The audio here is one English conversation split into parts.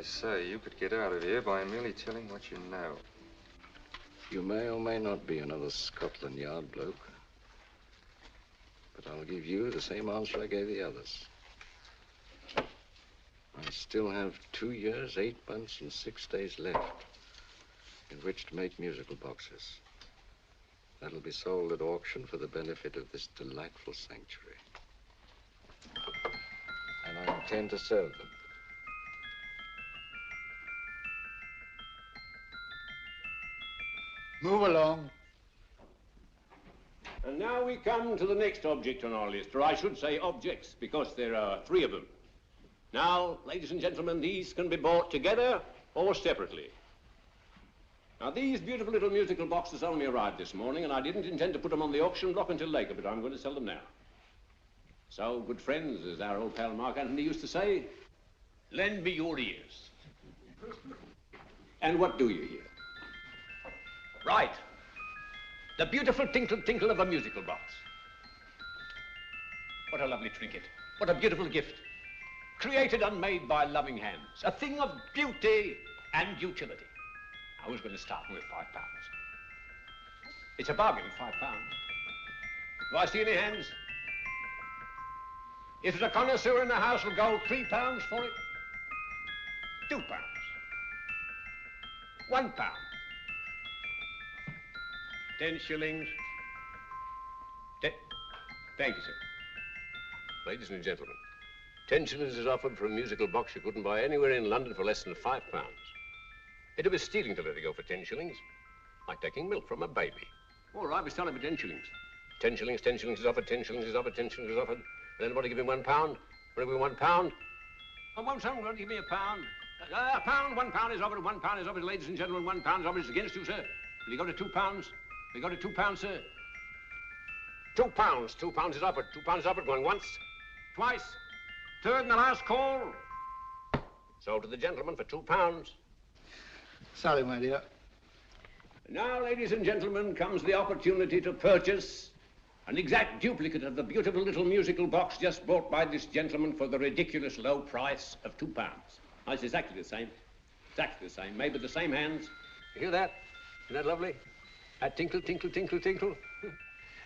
They say you could get out of here by merely telling what you know. You may or may not be another Scotland Yard bloke. But I'll give you the same answer I gave the others. I still have 2 years, 8 months, and 6 days left in which to make musical boxes. That'll be sold at auction for the benefit of this delightful sanctuary. And I intend to serve them. Move along. And now we come to the next object on our list, or I should say objects, because there are 3 of them. Now, ladies and gentlemen, these can be bought together or separately. Now, these beautiful little musical boxes only arrived this morning, and I didn't intend to put them on the auction block until later, but I'm going to sell them now. So, good friends, as our old pal Mark Antony used to say, lend me your ears. And what do you hear? Right. The beautiful tinkle tinkle of a musical box. What a lovely trinket. What a beautiful gift. Created and made by loving hands. A thing of beauty and utility. I was going to start with £5. It's a bargain, £5. Do I see any hands? If there's a connoisseur in the house, will go £3 for it. £2. £1. 10 shillings. Thank you, sir. Ladies and gentlemen, 10 shillings is offered for a musical box you couldn't buy anywhere in London for less than £5. It'd be stealing to let it go for 10 shillings. Like taking milk from a baby. All right, we're selling for 10 shillings. 10 shillings, 10 shillings is offered, 10 shillings is offered, 10 shillings is offered. Will anybody give me £1? Will it be £1? I won't someone give me £1. A pound, £1 is offered, £1 is offered, ladies and gentlemen, £1 is offered. It's against you, sir. Will you go to £2? We go to £2, sir. £2. £2 is offered. £2 is offered. Going once, twice, third and the last call. Sold to the gentleman for £2. Sorry, my dear. Now, ladies and gentlemen, comes the opportunity to purchase an exact duplicate of the beautiful little musical box just bought by this gentleman for the ridiculous low price of £2. Now, it's exactly the same. Exactly the same. Made with the same hands. You hear that? Isn't that lovely? That tinkle, tinkle, tinkle, tinkle.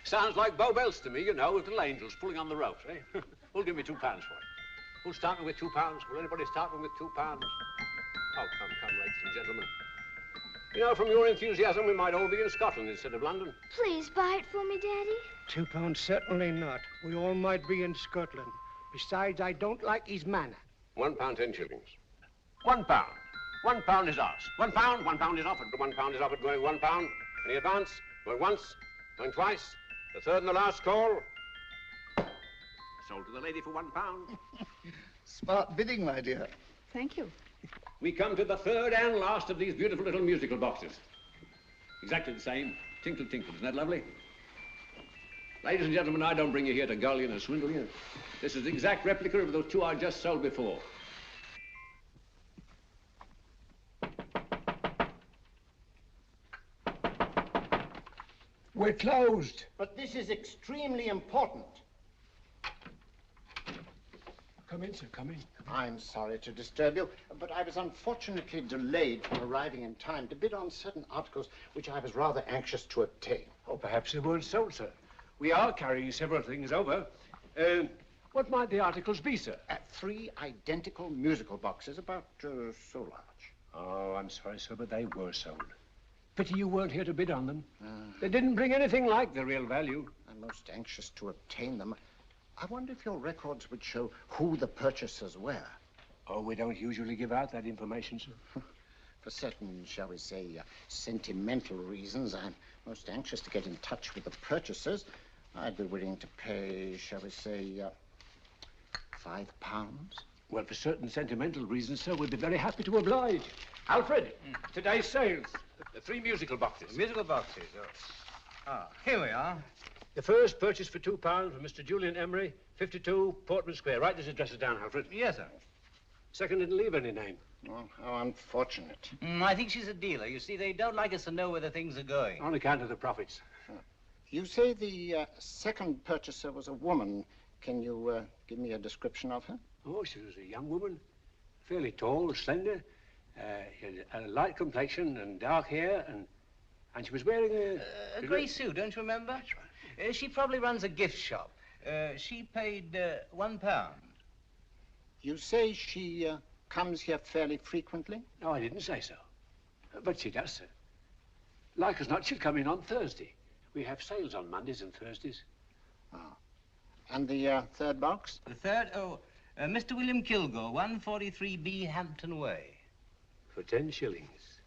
Sounds like Bow Bells to me, you know, with little angels pulling on the ropes, eh? Who'll give me £2 for it? Who'll start me with £2? Will anybody start me with £2? Oh, come, ladies and gentlemen. You know, from your enthusiasm, we might all be in Scotland instead of London. Please buy it for me, Daddy. £2, certainly not. We all might be in Scotland. Besides, I don't like his manner. £1, 10 shillings. £1. £1 is ours. £1 is offered. £1 is offered, going £1. Any advance? Going once, going twice, the third and the last call. Sold to the lady for £1. Smart bidding, my dear. Thank you. We come to the third and last of these beautiful little musical boxes. Exactly the same. Tinkle, tinkle. Isn't that lovely? Ladies and gentlemen, I don't bring you here to gull you and swindle you. This is the exact replica of those 2 I just sold before. We're closed. But this is extremely important. Come in, sir, come in. I'm sorry to disturb you, but I was unfortunately delayed from arriving in time to bid on certain articles which I was rather anxious to obtain. Oh, perhaps they weren't sold, sir. We are carrying several things over. What might the articles be, sir? 3 identical musical boxes, about so large. Oh, I'm sorry, sir, but they were sold. Pity you weren't here to bid on them. They didn't bring anything like the real value. I'm most anxious to obtain them. I wonder if your records would show who the purchasers were. Oh, we don't usually give out that information, sir. For certain, shall we say, sentimental reasons, I'm most anxious to get in touch with the purchasers. I'd be willing to pay, shall we say, £5. Well, for certain sentimental reasons, sir, we'd be very happy to oblige. Alfred, today's sales. The 3 musical boxes. Musical boxes, oh. Ah, here we are. The first purchase for £2 from Mr. Julian Emery, 52 Portman Square. Write this address down, Alfred. Yes, sir. Second didn't leave any name. Oh, how unfortunate. I think she's a dealer. You see, they don't like us to know where the things are going. On account of the profits. You say the second purchaser was a woman. Can you give me a description of her? Oh, she was a young woman. Fairly tall, slender, had a light complexion and dark hair, and she was wearing A grey suit, don't you remember? That's right. She probably runs a gift shop. She paid £1. You say she comes here fairly frequently? No, I didn't say so. But she does, sir. Like as not, she'll come in on Thursday. We have sales on Mondays and Thursdays. Oh. And the third box? The third, Mr. William Kilgore, 143B Hampton Way. For 10 shillings.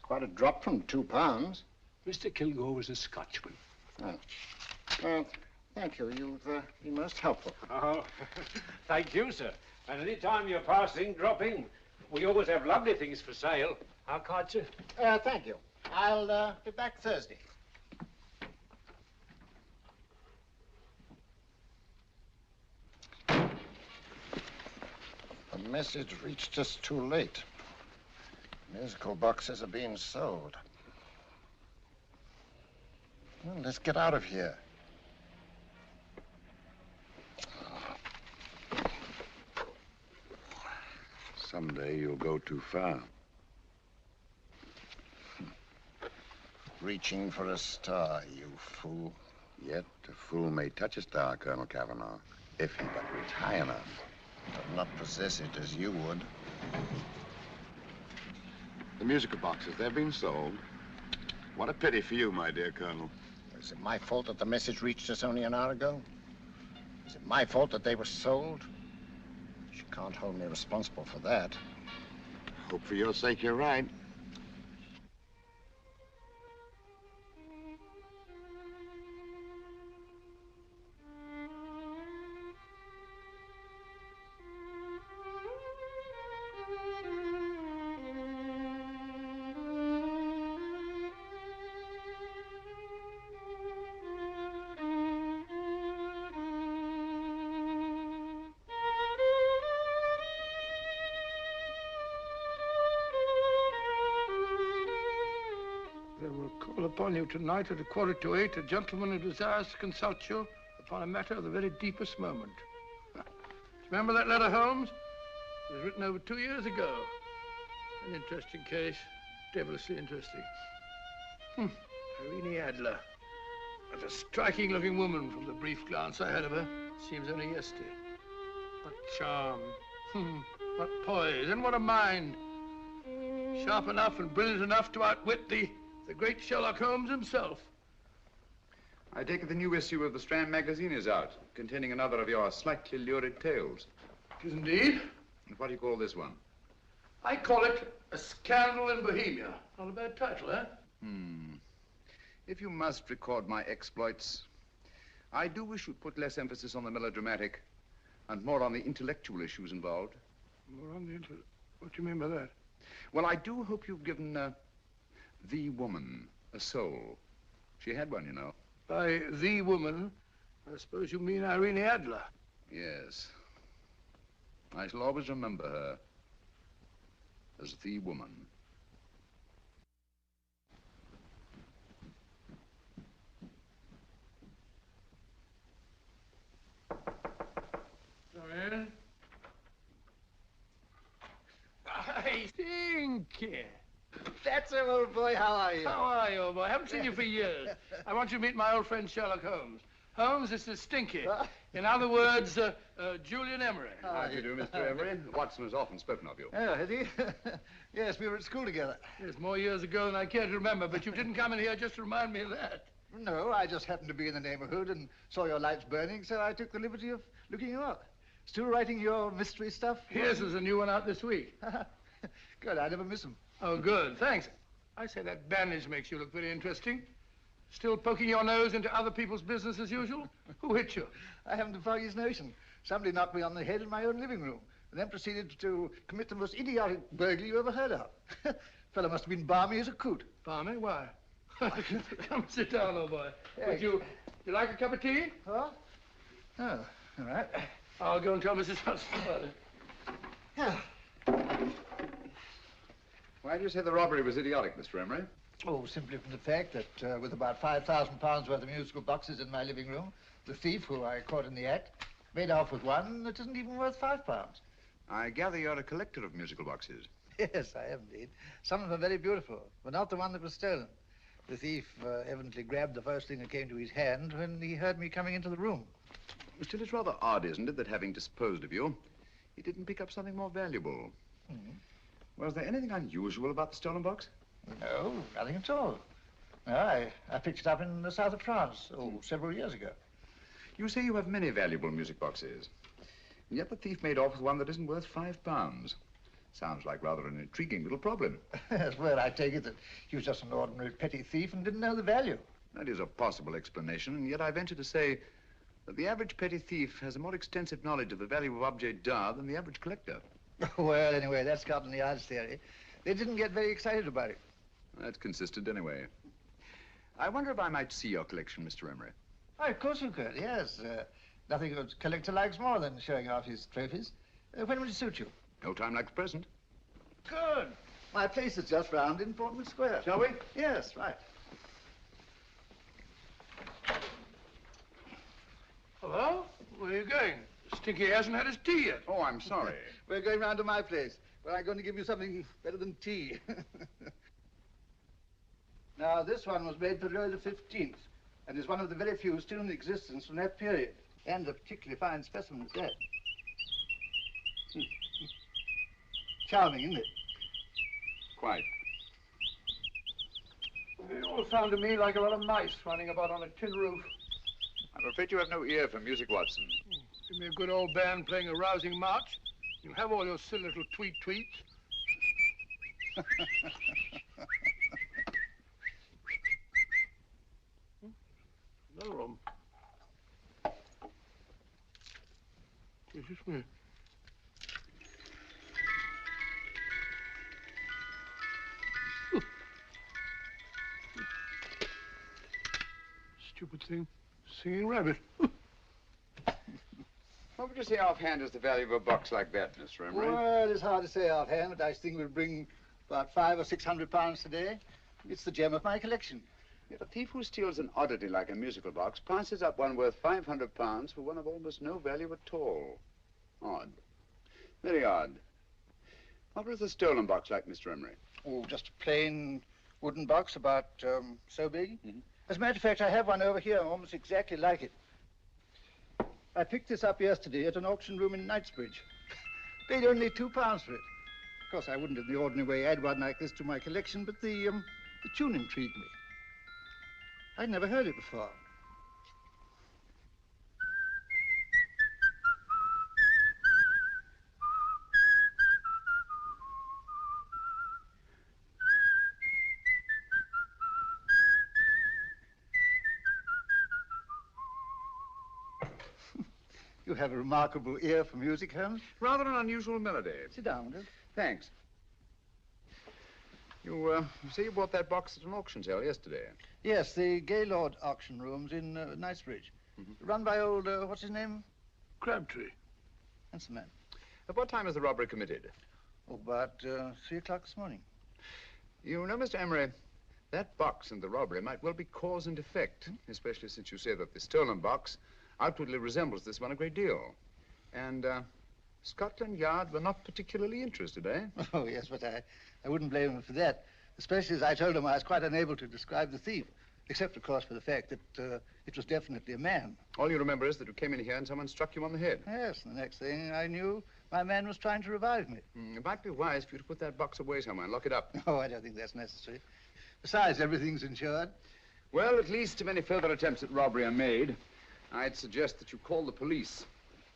Quite a drop from £2. Mr. Kilgore was a Scotchman. Oh. Well, thank you. You've been most helpful. Oh, thank you, sir. And any time you're passing, drop in. We always have lovely things for sale. Our card, sir? Thank you. I'll be back Thursday. The message reached us too late. Musical boxes are being sold. Well, let's get out of here. Someday you'll go too far. Reaching for a star, you fool. Yet a fool may touch a star, Colonel Cavanaugh, if he but reach high enough. But not possess it as you would. The musical boxes, they've been sold. What a pity for you, my dear Colonel. Is it my fault that the message reached us only an hour ago? Is it my fault that they were sold? You can't hold me responsible for that. Hope for your sake you're right. Upon you tonight at 7:45, a gentleman who desires to consult you upon a matter of the very deepest moment. Remember that letter, Holmes? It was written over 2 years ago. An interesting case, devilishly interesting. Irene Adler. What a striking-looking woman from the brief glance I had of her. Seems only yesterday. What charm. What poise, and what a mind. Sharp enough and brilliant enough to outwit the great Sherlock Holmes himself. I take it the new issue of the Strand magazine is out, containing another of your slightly lurid tales. It is indeed. And what do you call this one? I call it A Scandal in Bohemia. Not a bad title, eh? If you must record my exploits, I do wish you'd put less emphasis on the melodramatic and more on the intellectual issues involved. More on the What do you mean by that? Well, I do hope you've given the woman a soul. She had one, you know. By the woman, I suppose you mean Irene Adler. Yes. I shall always remember her as the woman. Come in. I Stinky. That's him, old boy. How are you? How are you, old boy? I haven't seen you for years. I want you to meet my old friend Sherlock Holmes. Holmes, this is Stinky. In other words, Julian Emery. How do you do, Mr. Emery? Watson has often spoken of you. Oh, has he? Yes, we were at school together. Yes, more years ago than I care to remember, but you didn't come in here just to remind me of that. No, I just happened to be in the neighborhood and saw your lights burning, so I took the liberty of looking you up. Still writing your mystery stuff? Yes, there's a new one out this week. Good, I never miss them. Oh, good, thanks. I say that bandage makes you look very interesting. Still poking your nose into other people's business as usual? Who hit you? I haven't the foggiest notion. Somebody knocked me on the head in my own living room, and then proceeded to commit the most idiotic burglary you ever heard of. Fellow must have been balmy as a coot. Balmy? Why? Come sit down, old boy. Thanks. Would you like a cup of tea? Huh? Oh, all right. I'll go and tell Mrs. Hudson about it. Why do you say the robbery was idiotic, Mr. Emery? Oh, simply from the fact that with about £5,000 worth of musical boxes in my living room, the thief, who I caught in the act, made off with one that isn't even worth £5. I gather you're a collector of musical boxes. Yes, I am indeed. Some of them are very beautiful, but not the one that was stolen. The thief evidently grabbed the first thing that came to his hand when he heard me coming into the room. Still, it's rather odd, isn't it, that having disposed of you, he didn't pick up something more valuable. Was there anything unusual about the stolen box? No, nothing at all. No, I picked it up in the south of France, several years ago. You say you have many valuable music boxes, and yet the thief made off with one that isn't worth £5. Sounds like rather an intriguing little problem. Yes, well, I take it that he was just an ordinary petty thief and didn't know the value. That is a possible explanation, and yet I venture to say that the average petty thief has a more extensive knowledge of the value of objets d'art than the average collector. Well, anyway, that's Scotland Yard's theory. They didn't get very excited about it. That's consistent anyway. I wonder if I might see your collection, Mr. Emery. Oh, of course you could, yes. Nothing a collector likes more than showing off his trophies. When would it suit you? No time like the present. Good. My place is just round in Portman Square. Shall we? Yes, right. Hello? Where are you going? Stinky hasn't had his tea yet. Oh, I'm sorry. We're going round to my place, where I'm going to give you something better than tea. Now, this one was made for Louis XV, and is one of the very few still in existence from that period, and a particularly fine specimen at that. Charming, isn't it? Quite. They all sound to me like a lot of mice running about on a tin roof. I'm afraid you have no ear for music, Watson. Give me a good old band playing a rousing march. You'll have all your silly little tweets. Another room. Is this me? Stupid thing. Singing rabbit. What would you say offhand is the value of a box like that, Mr. Emery? Well, it's hard to say offhand, but I think we'll bring about £500 or £600 today. It's the gem of my collection. Yet a thief who steals an oddity like a musical box passes up one worth £500 for one of almost no value at all. Odd. Very odd. What was the stolen box like, Mr. Emery? Oh, just a plain wooden box about so big. As a matter of fact, I have one over here almost exactly like it. I picked this up yesterday at an auction room in Knightsbridge. Paid only £2 for it. Of course, I wouldn't in the ordinary way add one like this to my collection, but the tune intrigued me. I'd never heard it before. You have a remarkable ear for music, Holmes. Rather an unusual melody. Sit down, will you? Thanks. You say you bought that box at an auction sale yesterday? Yes, the Gaylord auction rooms in Knightsbridge. Run by old, what's his name? Crabtree. Handsome man. At what time was the robbery committed? Oh, about 3 o'clock this morning. You know, Mr. Emery, that box and the robbery might well be cause and effect, especially since you say that the stolen box outwardly resembles this one a great deal. And Scotland Yard were not particularly interested, eh? Oh, yes, but I wouldn't blame him for that, especially as I told him I was quite unable to describe the thief, except, of course, for the fact that it was definitely a man. All you remember is that you came in here and someone struck you on the head. Yes, and the next thing I knew, my man was trying to revive me. It might be wise for you to put that box away somewhere and lock it up. Oh, I don't think that's necessary. Besides, everything's insured. Well, at least if any further attempts at robbery are made, I'd suggest that you call the police,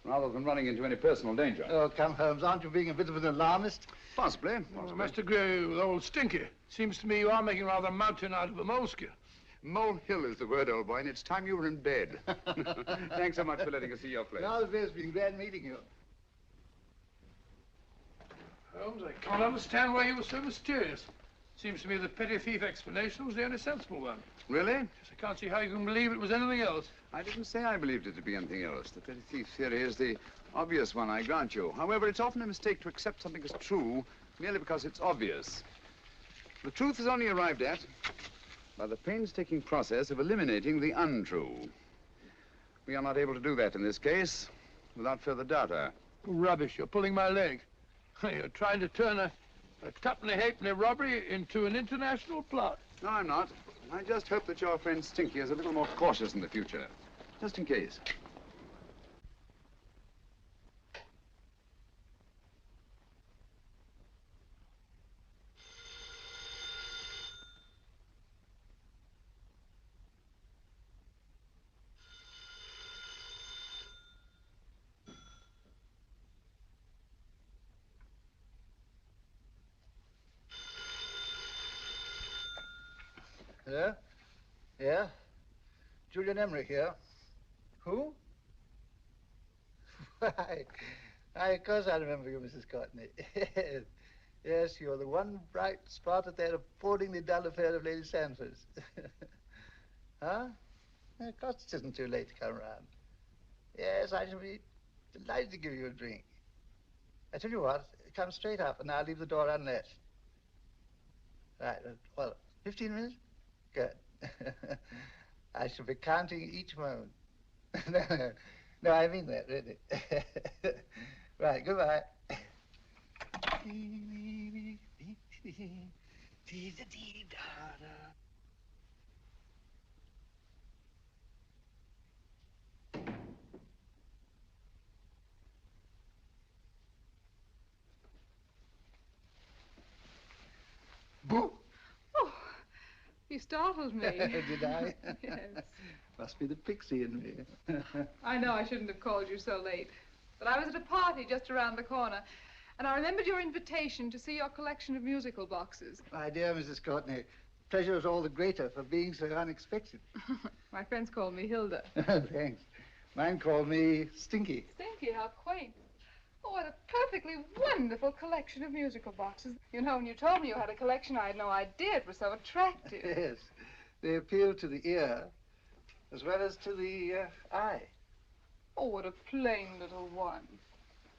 rather than running into any personal danger. Oh, come, Holmes, aren't you being a bit of an alarmist? Possibly. Well, I must agree with old Stinky. Seems to me you are making rather a mountain out of a moleskin. Molehill is the word, old boy, and it's time you were in bed. Thanks so much for letting us see your place. Now, it's been glad meeting you. Holmes, I can't understand why you were so mysterious. Seems to me the petty thief explanation was the only sensible one. Really? Yes, I can't see how you can believe it was anything else. I didn't say I believed it to be anything else. The petty thief theory is the obvious one, I grant you. However, it's often a mistake to accept something as true merely because it's obvious. The truth is only arrived at by the painstaking process of eliminating the untrue. We are not able to do that in this case without further data. Rubbish, you're pulling my leg. You're trying to turn a tuppenny halfpenny robbery into an international plot. No, I'm not. I just hope that your friend Stinky is a little more cautious in the future. Just in case. Hello? Yeah? Julian Emery here. Who? Why, of course I remember you, Mrs. Courtney. Yes, you're the one bright spot at that appallingly dull affair of Lady Sanford's. Huh? Of course it isn't too late to come round. Yes, I shall be delighted to give you a drink. I tell you what, come straight up and I'll leave the door unlatched. Right, well, 15 minutes? Good. I shall be counting each moment. No, I mean that, really. Right, goodbye. Boo! Oh, you startled me. Did I? Yes. Must be the pixie in me. I know I shouldn't have called you so late, but I was at a party just around the corner, and I remembered your invitation to see your collection of musical boxes. My dear Mrs. Courtney, pleasure is all the greater for being so unexpected. My friends call me Hilda. Thanks. Mine called me Stinky. Stinky, how quaint. Oh, what a perfectly wonderful collection of musical boxes. You know, when you told me you had a collection, I had no idea it was so attractive. Yes. They appeal to the ear as well as to the eye. Oh, what a plain little one.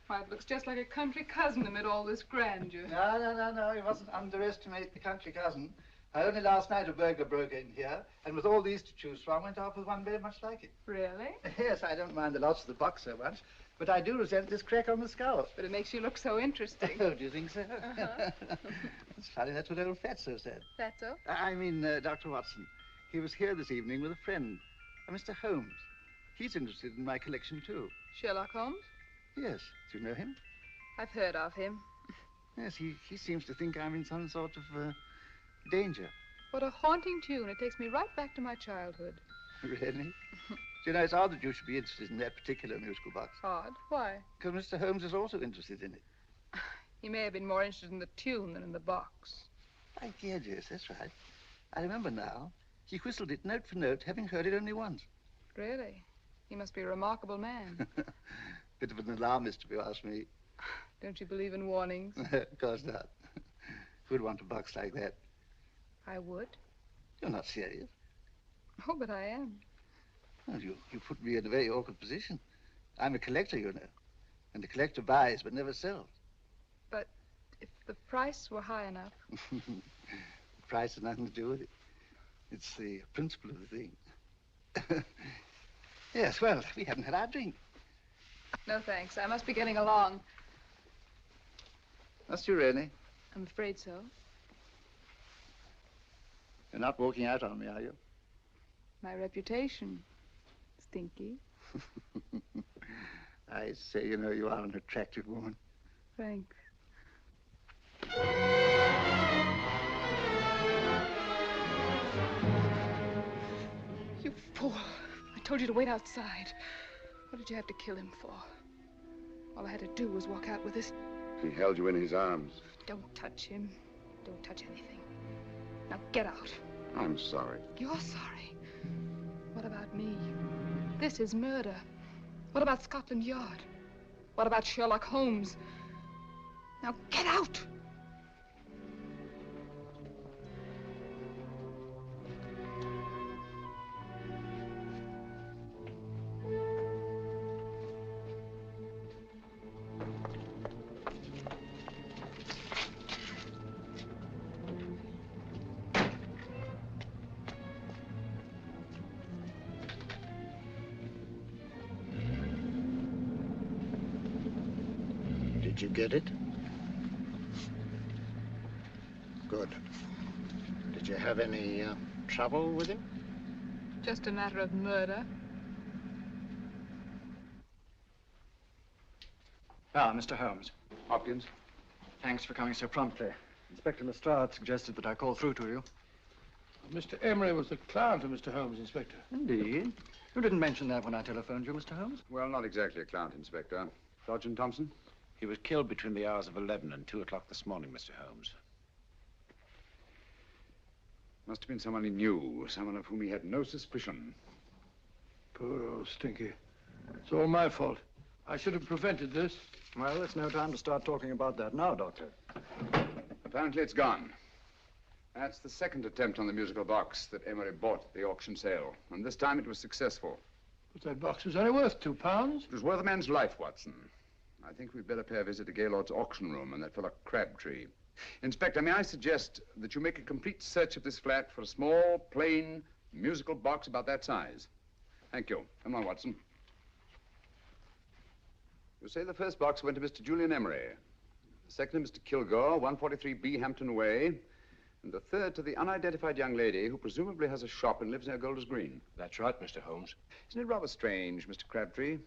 Why, it looks just like a country cousin amid all this grandeur. No. You mustn't underestimate the country cousin. Only last night a burglar broke in here, and with all these to choose from, went off with one very much like it. Really? Yes, I don't mind the loss of the box so much, but I do resent this crack on the skull. But it makes you look so interesting. Oh, do you think so? Uh-huh. It's funny, that's what old Fatso said. Fatso? I mean, Dr. Watson. He was here this evening with a friend, Mr. Holmes. He's interested in my collection, too. Sherlock Holmes? Yes. Do you know him? I've heard of him. Yes, he seems to think I'm in some sort of danger. What a haunting tune. It takes me right back to my childhood. Really? Do you know, it's odd that you should be interested in that particular musical box. Odd? Why? Because Mr. Holmes is also interested in it. He may have been more interested in the tune than in the box. My dear, yes, that's right. I remember now. He whistled it note for note, having heard it only once. Really? He must be a remarkable man. Bit of an alarmist, if you ask me. Don't you believe in warnings? Of course not. Who'd want a box like that? I would. You're not serious. Oh, but I am. Well, you put me in a very awkward position. I'm a collector, you know. And the collector buys but never sells. But if the price were high enough... The price has nothing to do with it. It's the principle of the thing. Yes, well, we haven't had our drink. No, thanks. I must be getting along. Must you really? I'm afraid so. You're not walking out on me, are you? My reputation, Stinky. I say, you know, you are an attractive woman. Thanks. You fool. I told you to wait outside. What did you have to kill him for? All I had to do was walk out with this. He held you in his arms. Don't touch him. Don't touch anything. Now get out. I'm sorry. You're sorry. What about me? This is murder. What about Scotland Yard? What about Sherlock Holmes? Now get out! Did you get it? Good. Did you have any trouble with him? Just a matter of murder. Ah, Mr. Holmes. Hopkins? Thanks for coming so promptly. Inspector Lestrade suggested that I call through to you. Mr. Emery was the client of Mr. Holmes, Inspector. Indeed. You didn't mention that when I telephoned you, Mr. Holmes. Well, not exactly a client, Inspector. Sergeant Thompson? He was killed between the hours of 11 and 2 o'clock this morning, Mr. Holmes. Must have been someone he knew, someone of whom he had no suspicion. Poor old Stinky. It's all my fault. I should have prevented this. Well, it's no time to start talking about that now, Doctor. Apparently it's gone. That's the second attempt on the musical box that Emery bought at the auction sale. And this time it was successful. But that box was only worth £2. It was worth a man's life, Watson. I think we'd better pay a visit to Gaylord's auction room and that fellow Crabtree. Inspector, may I suggest that you make a complete search of this flat for a small, plain, musical box about that size? Thank you. Come on, Watson. You say the first box went to Mr. Julian Emery. The second to Mr. Kilgore, 143B Hampton Way. And the third to the unidentified young lady who presumably has a shop and lives near Golders Green. That's right, Mr. Holmes. Isn't it rather strange, Mr. Crabtree,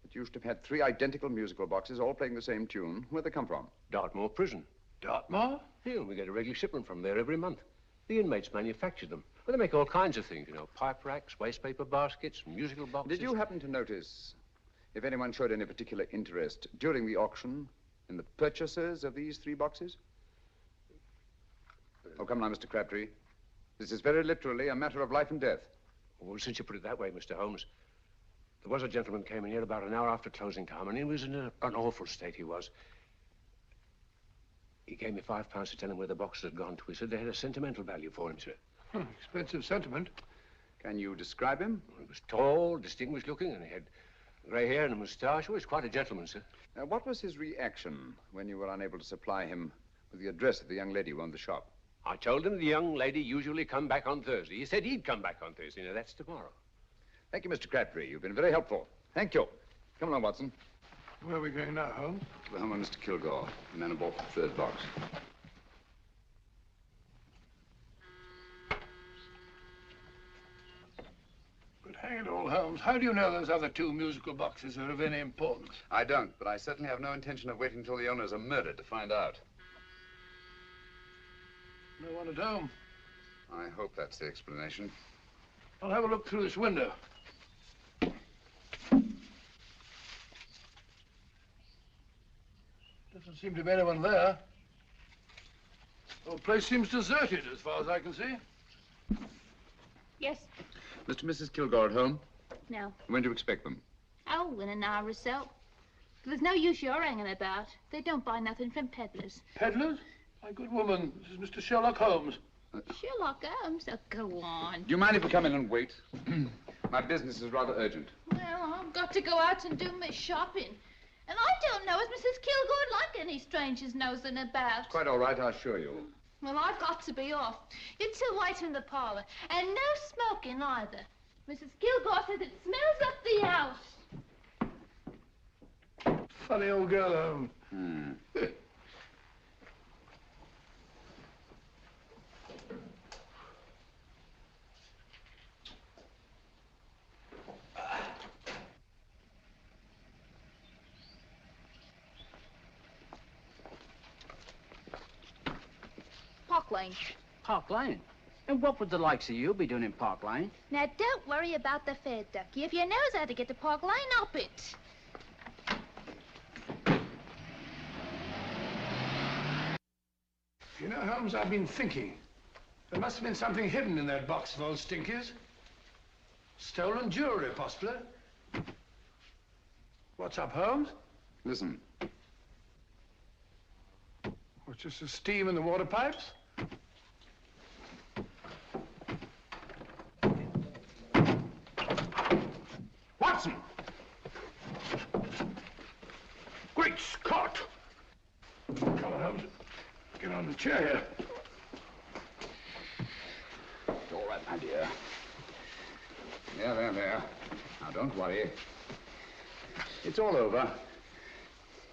that you should have had 3 identical musical boxes all playing the same tune? Where'd they come from? Dartmoor Prison. Dartmoor? Yeah, we get a regular shipment from there every month. The inmates manufacture them. Well, they make all kinds of things, you know, pipe racks, waste paper baskets, musical boxes. Did you happen to notice if anyone showed any particular interest during the auction in the purchasers of these 3 boxes? Oh, come now, Mr. Crabtree. This is very literally a matter of life and death. Well, since you put it that way, Mr. Holmes, there was a gentleman came in here about an hour after closing time, and he was in an awful state, he was. He gave me £5 to tell him where the boxes had gone to. He said they had a sentimental value for him, sir. Expensive sentiment. Can you describe him? He was tall, distinguished looking, and he had grey hair and a moustache. Oh, he was quite a gentleman, sir. What was his reaction when you were unable to supply him with the address of the young lady who owned the shop? I told him the young lady usually come back on Thursday. He said he'd come back on Thursday. Now, that's tomorrow. Thank you, Mr. Crabtree. You've been very helpful. Thank you. Come along, Watson. Where are we going now, Holmes? To the home of Mr. Kilgore, the man who bought the 3rd box. But hang it all, Holmes, how do you know those other 2 musical boxes are of any importance? I don't, but I certainly have no intention of waiting until the owners are murdered to find out. No one at home. I hope that's the explanation. I'll have a look through this window. Doesn't seem to be anyone there. The whole place seems deserted as far as I can see. Yes. Mr. and Mrs. Kilgore at home? No. When do you expect them? Oh, in an hour or so. There's no use your hanging about. They don't buy nothing from peddlers. Peddlers? My good woman, this is Mr. Sherlock Holmes. Sherlock Holmes? Oh, go on. Do you mind if we come in and wait? My business is rather urgent. Well, I've got to go out and do my shopping. And I don't know as Mrs. Kilgore like any strangers nosing about. Quite all right, I assure you. Well, I've got to be off. You 2 wait in the parlor. And no smoking either. Mrs. Kilgore says it smells up the house. Funny old girl, Holmes. Park Lane. Park Lane? And what would the likes of you be doing in Park Lane? Now, don't worry about the fare, Ducky. If you knows how to get to Park Lane, up it. You know, Holmes, I've been thinking. There must have been something hidden in that box of old Stinky's. Stolen jewelry, possibly. What's up, Holmes? Listen. What's just the steam in the water pipes? Watson! Great Scott! Come on, Holmes. Get on the chair here. It's all right, my dear. There. Now, don't worry. It's all over.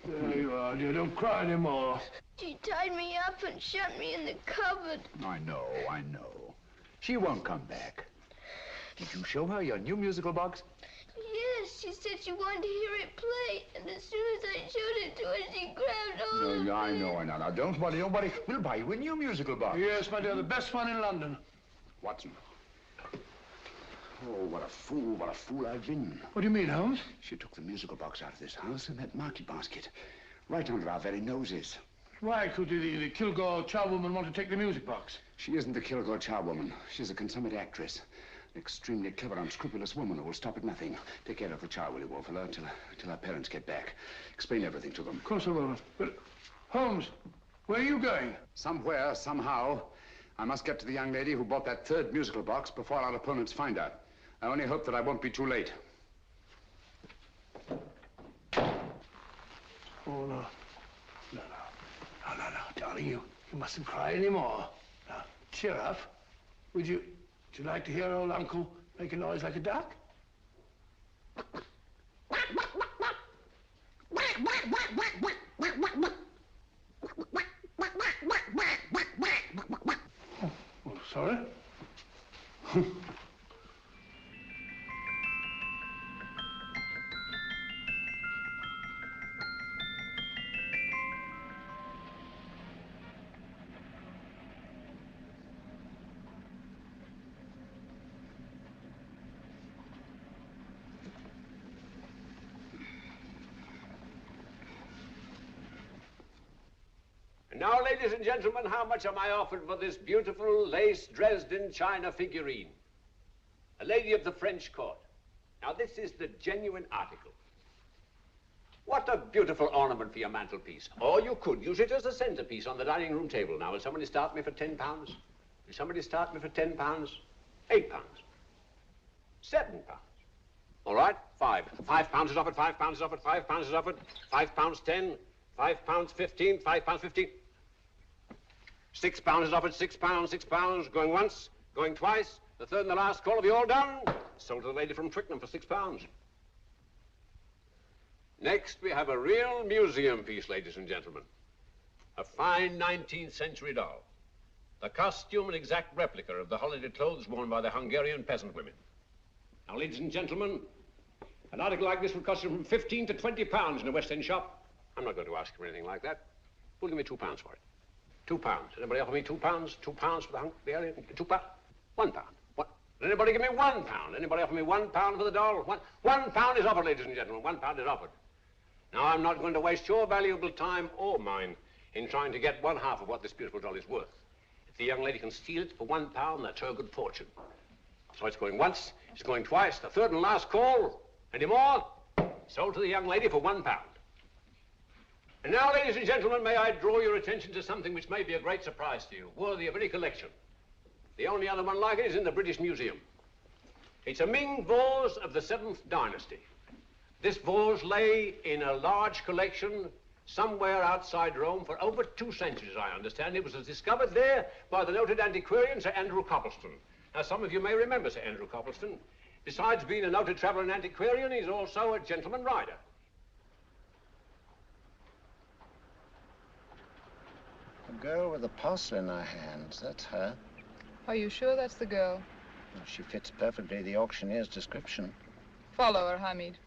There you are, dear. Don't cry anymore. She tied me up and shut me in the cupboard. I know. She won't come back. Did you show her your new musical box? Yes, she said she wanted to hear it play, and as soon as I showed it to her, she grabbed hold of No, I know. Now, don't worry. We'll buy you a new musical box. Yes, my dear, the best one in London. Watson. Oh, what a fool I've been. What do you mean, Holmes? She took the musical box out of this house in that market basket, right under our very noses. Why could the Kilgore charwoman want to take the music box? She isn't the Kilgore charwoman. She's a consummate actress. An extremely clever, unscrupulous woman who will stop at nothing. Take care of the child, will you, Wallfellow, till our parents get back. Explain everything to them. Of course I will. But, Holmes, where are you going? Somewhere, somehow, I must get to the young lady who bought that third musical box before our opponents find out. I only hope that I won't be too late. Oh, no. No, darling, you mustn't cry anymore. Now, cheer up. Would you like to hear old Uncle make a noise like a duck? Oh, sorry. Now, ladies and gentlemen, how much am I offered for this beautiful lace Dresden china figurine? A lady of the French court. Now, this is the genuine article. What a beautiful ornament for your mantelpiece. Or you could use it as a centerpiece on the dining room table. Now, will somebody start me for £10? Will somebody start me for £10? £8? £7? All right, £5. £5 is offered, £5 is offered, £5 is offered, £5.10, £5.15, £5.15. £6 is offered, £6, going once, going twice. The third and the last call. Have you all done? Sold to the lady from Twickenham for £6. Next, we have a real museum piece, ladies and gentlemen. A fine 19th century doll. The costume and exact replica of the holiday clothes worn by the Hungarian peasant women. Now, ladies and gentlemen, an article like this would cost you from £15 to £20 in a West End shop. I'm not going to ask for anything like that. Who'll give me £2 for it? £2. Anybody offer me £2? £2 for the Hungarian? £2? £1. What? Did anybody give me £1? Anybody offer me £1 for the doll? £1 is offered, ladies and gentlemen. £1 is offered. Now, I'm not going to waste your valuable time or mine in trying to get one half of what this beautiful doll is worth. If the young lady can steal it for £1, that's her good fortune. So it's going once, it's going twice, the third and last call. Any more? Sold to the young lady for £1. And now, ladies and gentlemen, may I draw your attention to something which may be a great surprise to you, worthy of any collection. The only other one like it is in the British Museum. It's a Ming vase of the 7th dynasty. This vase lay in a large collection somewhere outside Rome for over 2 centuries, I understand. It was discovered there by the noted antiquarian, Sir Andrew Coppleston. Now, some of you may remember Sir Andrew Coppleston. Besides being a noted traveller and antiquarian, he's also a gentleman rider. The girl with the parcel in her hands, that's her. Are you sure that's the girl? Well, she fits perfectly the auctioneer's description. Follow her, Hamid.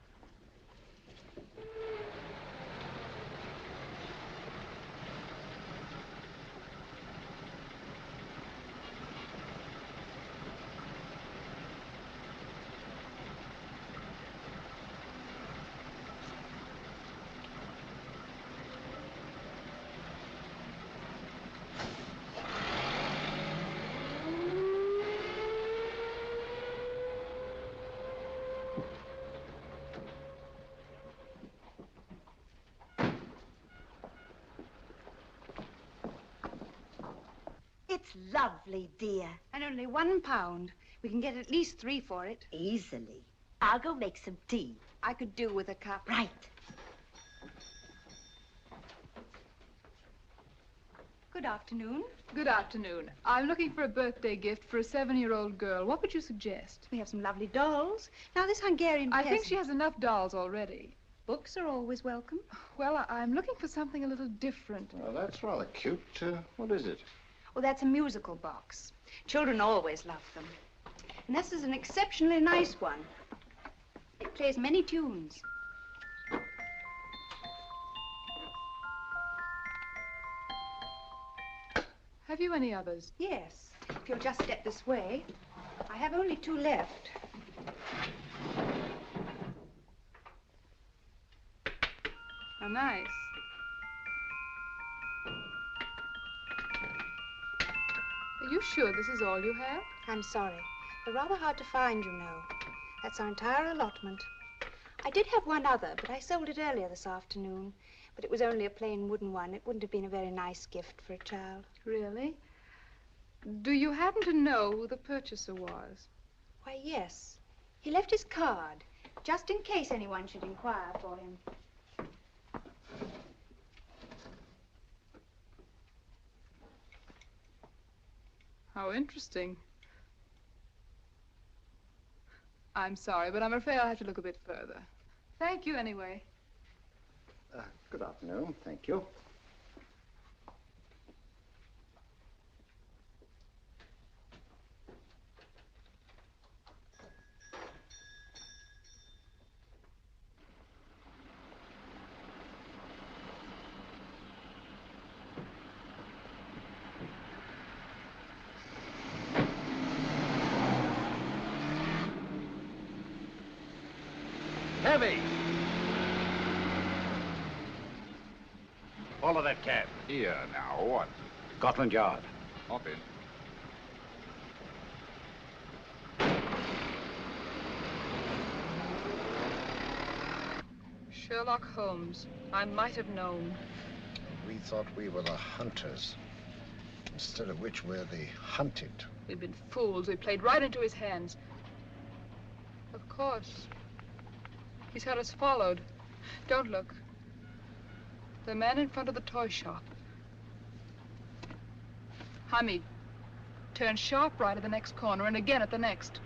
It's lovely, dear. And only £1. We can get at least 3 for it. Easily. I'll go make some tea. I could do with a cup. Right. Good afternoon. Good afternoon. I'm looking for a birthday gift for a 7-year-old girl. What would you suggest? We have some lovely dolls. Now, this Hungarian I think peasant... she has enough dolls already. Books are always welcome. Well, I'm looking for something a little different. Well, that's rather cute. What is it? Well, that's a musical box. Children always love them. And this is an exceptionally nice one. It plays many tunes. Have you any others? Yes. If you'll just step this way. I have only 2 left. How nice. Are you sure this is all you have? I'm sorry. They're rather hard to find, you know. That's our entire allotment. I did have one other, but I sold it earlier this afternoon. But it was only a plain wooden one. It wouldn't have been a very nice gift for a child. Really? Do you happen to know who the purchaser was? Why, yes. He left his card, just in case anyone should inquire for him. How interesting. I'm sorry, but I'm afraid I'll have to look a bit further. Thank you anyway. Good afternoon. Thank you. Heavy! Follow that cab. Here now, what? Scotland Yard. Hop in. Sherlock Holmes. I might have known. We thought we were the hunters, instead of which we're the hunted. We've been fools. We played right into his hands. Of course. He's had us followed. Don't look. The man in front of the toy shop. Hamid, turn sharp right at the next corner and again at the next.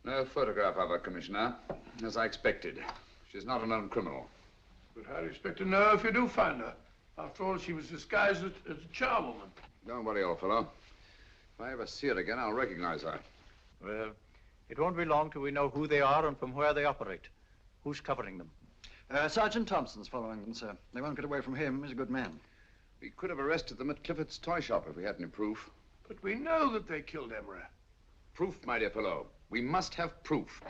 No photograph of her, Commissioner, as I expected. She's not a known criminal. But how do you expect to know if you do find her? After all, she was disguised as a charwoman. Don't worry, old fellow. If I ever see her again, I'll recognize her. Well, it won't be long till we know who they are and from where they operate. Who's covering them? Sergeant Thompson's following them, sir. They won't get away from him. He's a good man. We could have arrested them at Clifford's toy shop if we had any proof. But we know that they killed Emery. Proof, my dear fellow. We must have proof.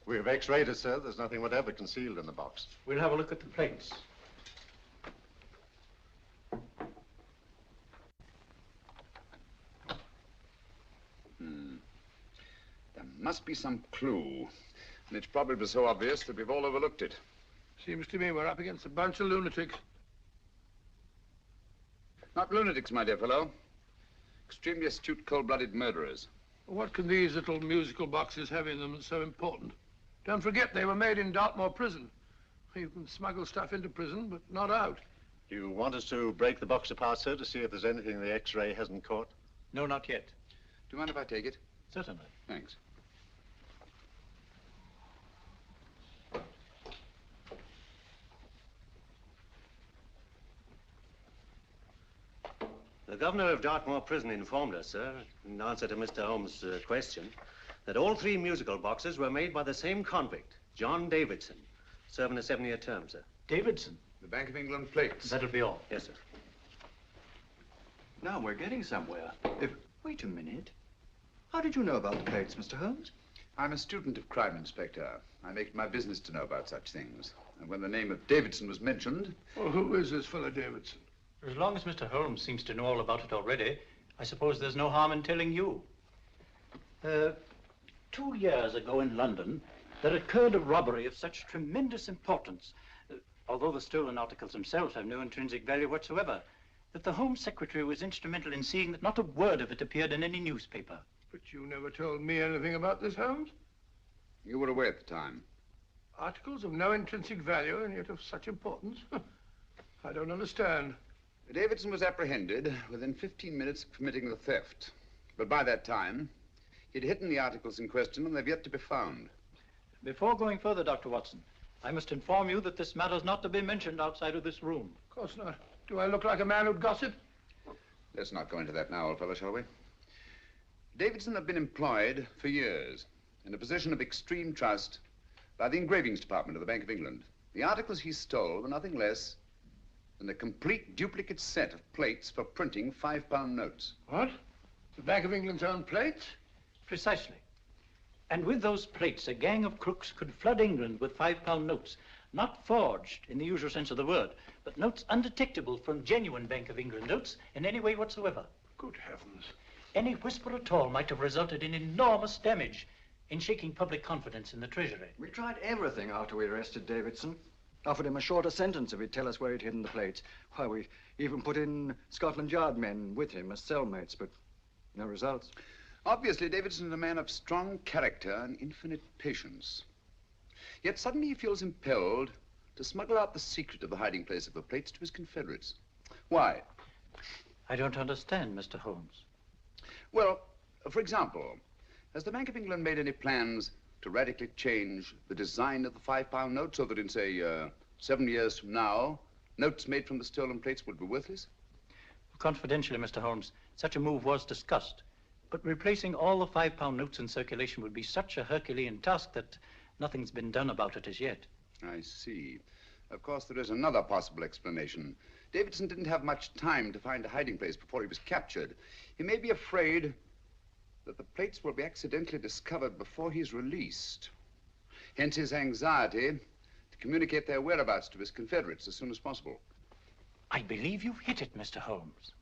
We have x-rayed it, sir. There's nothing whatever concealed in the box. We'll have a look at the plates. There must be some clue. And it's probably so obvious that we've all overlooked it. Seems to me we're up against a bunch of lunatics. Not lunatics, my dear fellow. Extremely astute, cold-blooded murderers. What can these little musical boxes have in them that's so important? Don't forget they were made in Dartmoor prison. You can smuggle stuff into prison, but not out. Do you want us to break the box apart, sir, to see if there's anything the x-ray hasn't caught? No, not yet. Do you mind if I take it? Certainly. Thanks. The governor of Dartmoor Prison informed us, sir, in answer to Mr. Holmes' question, that all 3 musical boxes were made by the same convict, John Davidson, serving a 7-year term, sir. Davidson? The Bank of England plates. That'll be all. Yes, sir. Now we're getting somewhere. Wait a minute. How did you know about the plates, Mr. Holmes? I'm a student of crime, Inspector. I make it my business to know about such things. And when the name of Davidson was mentioned... Well, who is this fellow Davidson? As long as Mr. Holmes seems to know all about it already, I suppose there's no harm in telling you. 2 years ago in London, there occurred a robbery of such tremendous importance, although the stolen articles themselves have no intrinsic value whatsoever, that the Home Secretary was instrumental in seeing that not a word of it appeared in any newspaper. But you never told me anything about this, Holmes. You were away at the time. Articles of no intrinsic value and yet of such importance? I don't understand. Davidson was apprehended within 15 minutes of committing the theft. But by that time, he'd hidden the articles in question and they've yet to be found. Before going further, Dr. Watson, I must inform you that this matter's not to be mentioned outside of this room. Of course not. Do I look like a man who'd gossip? Let's not go into that now, old fellow, shall we? Davidson had been employed for years in a position of extreme trust by the engravings department of the Bank of England. The articles he stole were nothing less than a complete duplicate set of plates for printing £5 notes. What? The Bank of England's own plates? Precisely. And with those plates, a gang of crooks could flood England with £5 notes, not forged in the usual sense of the word, but notes undetectable from genuine Bank of England notes in any way whatsoever. Good heavens. Any whisper at all might have resulted in enormous damage in shaking public confidence in the Treasury. We tried everything after we arrested Davidson. Offered him a shorter sentence if he'd tell us where he'd hidden the plates. Why, we even put in Scotland Yard men with him as cellmates, but no results. Obviously, Davidson is a man of strong character and infinite patience. Yet suddenly he feels impelled to smuggle out the secret of the hiding place of the plates to his confederates. Why? I don't understand, Mr. Holmes. Well, for example, has the Bank of England made any plans to radically change the design of the £5 note so that in, say, 7 years from now, notes made from the stolen plates would be worthless? Confidentially, Mr. Holmes, such a move was discussed. But replacing all the £5 notes in circulation would be such a Herculean task that nothing's been done about it as yet. I see. Of course, there is another possible explanation. Davidson didn't have much time to find a hiding place before he was captured. He may be afraid that the plates will be accidentally discovered before he's released. Hence his anxiety to communicate their whereabouts to his confederates as soon as possible. I believe you've hit it, Mr. Holmes.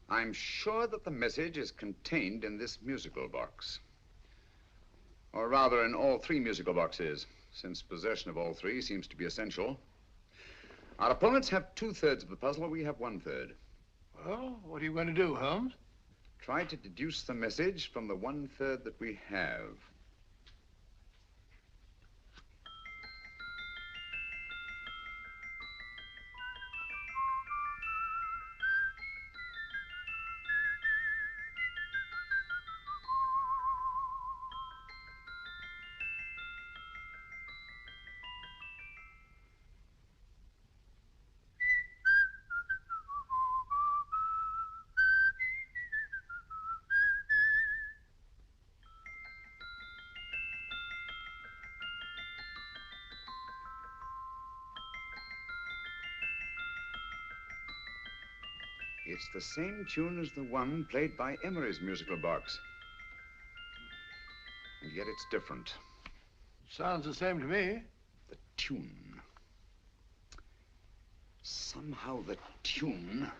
I'm sure that the message is contained in this musical box. Or rather, in all 3 musical boxes, since possession of all 3 seems to be essential. Our opponents have 2/3 of the puzzle, we have 1/3. Well, what are you going to do, Holmes? Try to deduce the message from the 1/3 that we have. It's the same tune as the one played by Emery's musical box. And yet it's different. Sounds the same to me. The tune. Somehow the tune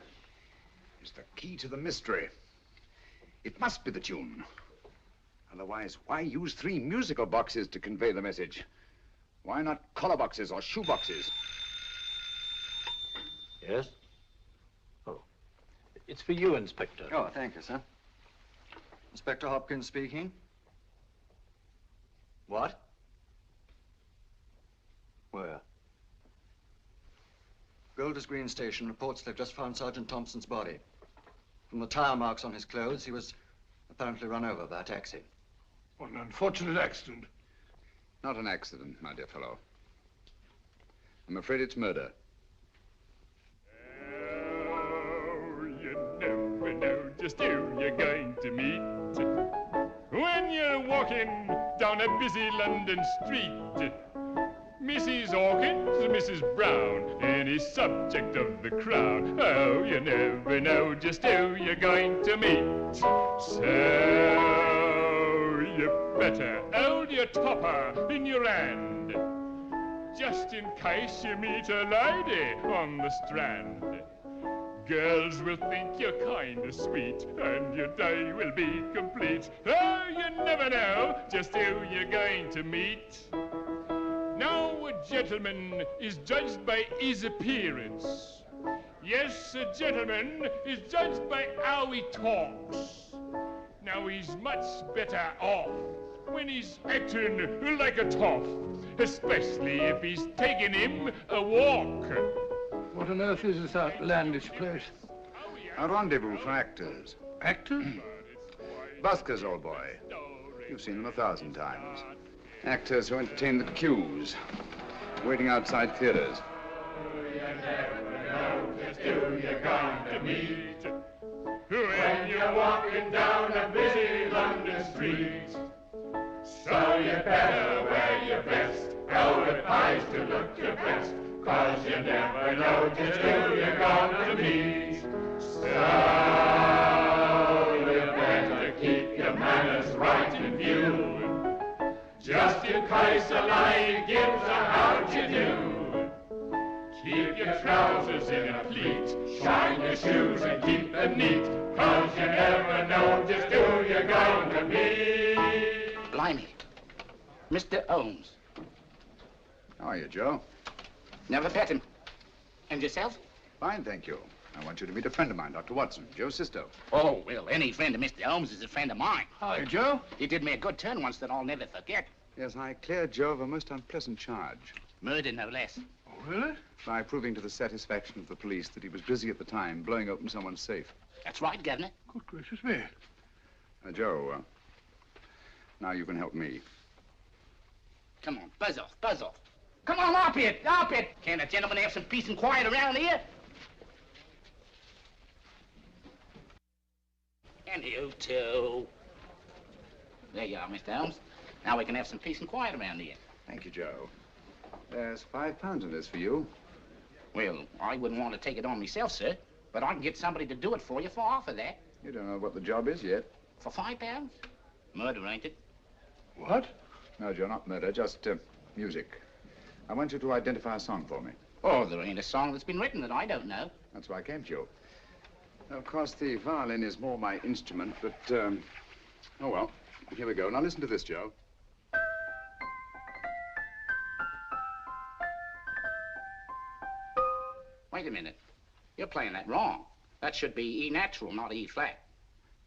is the key to the mystery. It must be the tune. Otherwise, why use 3 musical boxes to convey the message? Why not collar boxes or shoe boxes? Yes? Oh, it's for you, Inspector. Oh, thank you, sir. Inspector Hopkins speaking. What? Where? Golders Green Station reports they've just found Sergeant Thompson's body. From the tire marks on his clothes, he was apparently run over by a taxi. What an unfortunate accident. Not an accident, my dear fellow. I'm afraid it's murder. Oh, you never know just who you're going to meet when you're walking down a busy London street. Mrs. Hawkins, Mrs. Brown, any subject of the crowd. Oh, you never know just who you're going to meet. So you better hold your topper in your hand, just in case you meet a lady on the Strand. Girls will think you're kind of sweet, and your day will be complete. Oh, you never know just who you're going to meet. Now, a gentleman is judged by his appearance. Yes, a gentleman is judged by how he talks. Now, he's much better off when he's acting like a toff, especially if he's taking him a walk. What on earth is this outlandish place? A rendezvous for actors. Actors? Buskers, old boy. You've seen them 1,000 times. Actors who entertain the queues, waiting outside theaters. Who you're going to meet when you're walking down a busy London street. So you better wear your best, advise to look your best, 'cause you never know just who you're going to meet. So you better keep your manners right in view, just in case a lie gives a how'd you do. Keep your trousers in a pleat, shine your shoes and keep them neat, 'cause you never know just who you're going to meet. Blimey. Mr. Holmes. How are you, Joe? Never met him. And yourself? Fine, thank you. I want you to meet a friend of mine, Dr. Watson, Joe Sisto. Oh, well, any friend of Mr. Holmes is a friend of mine. Hi, Joe. He did me a good turn once that I'll never forget. Yes, I cleared Joe of a most unpleasant charge. Murder, no less. Oh, really? By proving to the satisfaction of the police that he was busy at the time blowing open someone's safe. That's right, Governor. Good gracious me. Joe, now you can help me. Come on, buzz off, buzz off. Come on, up it, up it. Can't a gentleman have some peace and quiet around here? And you too. There you are, Mr. Holmes. Now we can have some peace and quiet around here. Thank you, Joe. There's £5 in this for you. Well, I wouldn't want to take it on myself, sir, but I can get somebody to do it for you for half of that. You don't know what the job is yet. For £5? Murder, ain't it? What? No, Joe, not murder, just music. I want you to identify a song for me. Oh, there ain't a song that's been written that I don't know. That's why I came to you. Of course, the violin is more my instrument, but, oh, well, here we go. Now, listen to this, Joe. Wait a minute. You're playing that wrong. That should be E natural, not E flat.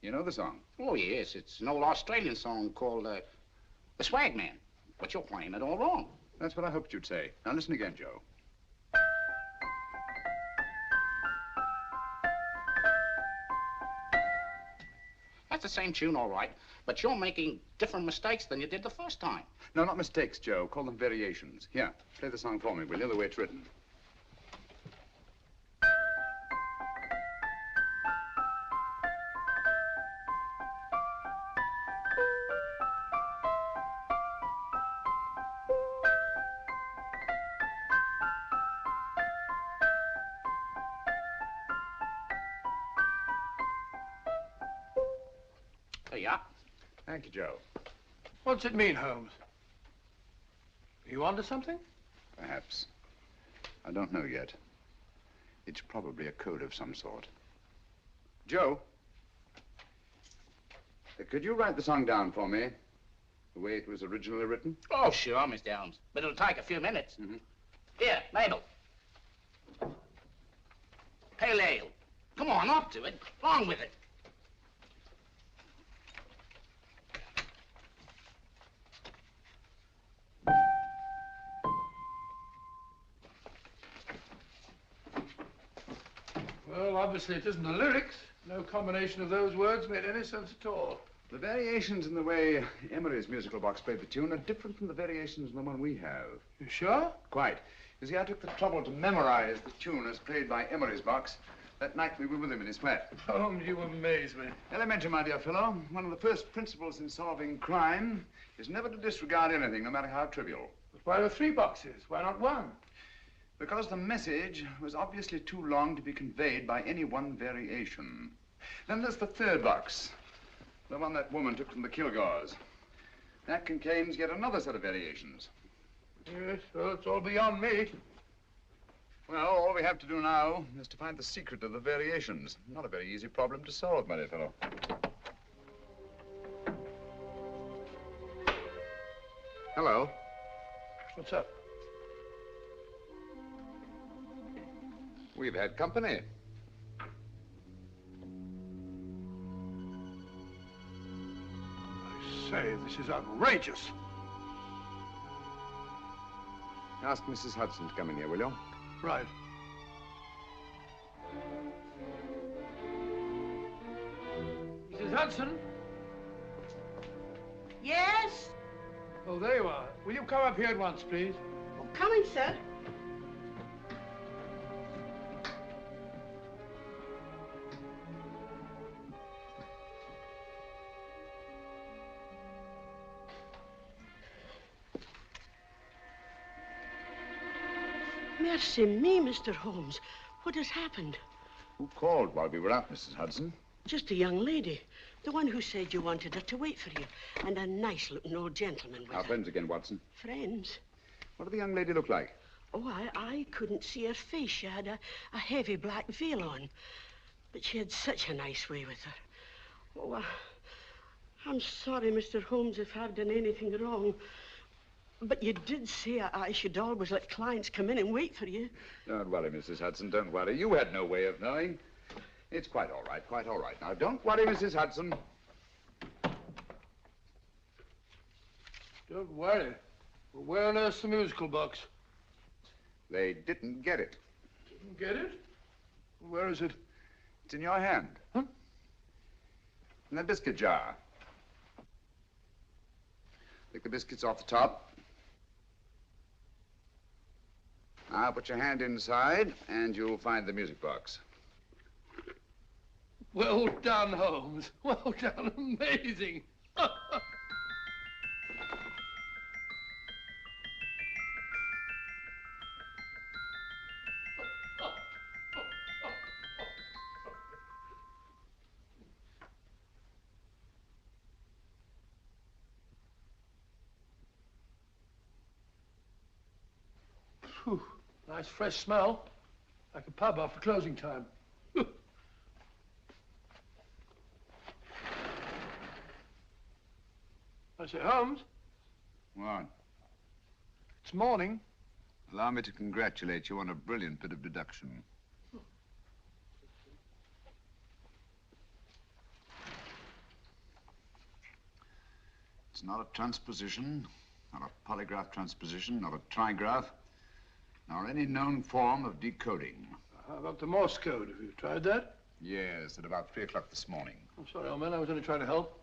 You know the song? Oh, yes. It's an old Australian song called, The Swag Man. But you're playing it all wrong. That's what I hoped you'd say. Now, listen again, Joe. That's the same tune, all right, but you're making different mistakes than you did the first time. No, not mistakes, Joe. Call them variations. Here, play the song for me, will you, the way it's written. There you are. Thank you, Joe. What's it mean, Holmes? Are you onto something? Perhaps. I don't know yet. It's probably a code of some sort. Joe, could you write the song down for me? The way it was originally written? Oh, sure, Mr. Holmes. But it'll take a few minutes. Mm-hmm. Here, Mabel. Pale ale. Come on, up to it. Along with it. Well, obviously it isn't the lyrics. No combination of those words made any sense at all. The variations in the way Emery's musical box played the tune are different from the variations in the one we have. You sure? Quite. You see, I took the trouble to memorize the tune as played by Emery's box that night we were with him in his flat. Holmes, you amaze me. Elementary, my dear fellow. One of the first principles in solving crime is never to disregard anything, no matter how trivial. But why are 3 boxes? Why not 1? Because the message was obviously too long to be conveyed by any one variation. Then there's the 3rd box, the one that woman took from the Kilgores. That contains yet another set of variations. Yes, well, it's all beyond me. Well, all we have to do now is to find the secret of the variations. Not a very easy problem to solve, my dear fellow. Hello. What's up? We've had company. I say, this is outrageous. Ask Mrs. Hudson to come in here, will you? Right. Hudson? Yes? Oh, there you are. Will you come up here at once, please? Oh, coming, sir. Mercy me, Mr. Holmes. What has happened? Who called while we were out, Mrs. Hudson? Just a young lady. The one who said you wanted her to wait for you. And a nice-looking old gentleman with Our her. friends again, Watson. Friends? What did the young lady look like? Oh, I couldn't see her face. She had a heavy black veil on. But she had such a nice way with her. Oh, I'm sorry, Mr. Holmes, if I've done anything wrong. But you did say I should always let clients come in and wait for you. Don't worry, Mrs. Hudson, don't worry. You had no way of knowing. It's quite all right, quite all right. Now, don't worry, Mrs. Hudson. Don't worry. Well, where on earth's the musical box? They didn't get it. Didn't get it? Where is it? It's in your hand. Huh? In that biscuit jar. Take the biscuits off the top. Now put your hand inside, and you'll find the music box. Well done, Holmes. Well done. Amazing. Whew. Nice fresh smell. Like a pub after closing time. I say, Holmes. What? It's morning. Allow me to congratulate you on a brilliant bit of deduction. It's not a transposition, not a polygraph transposition, not a trigraph, nor any known form of decoding. How about the Morse code? Have you tried that? Yes, at about 3 o'clock this morning. I'm sorry, old man. I was only trying to help.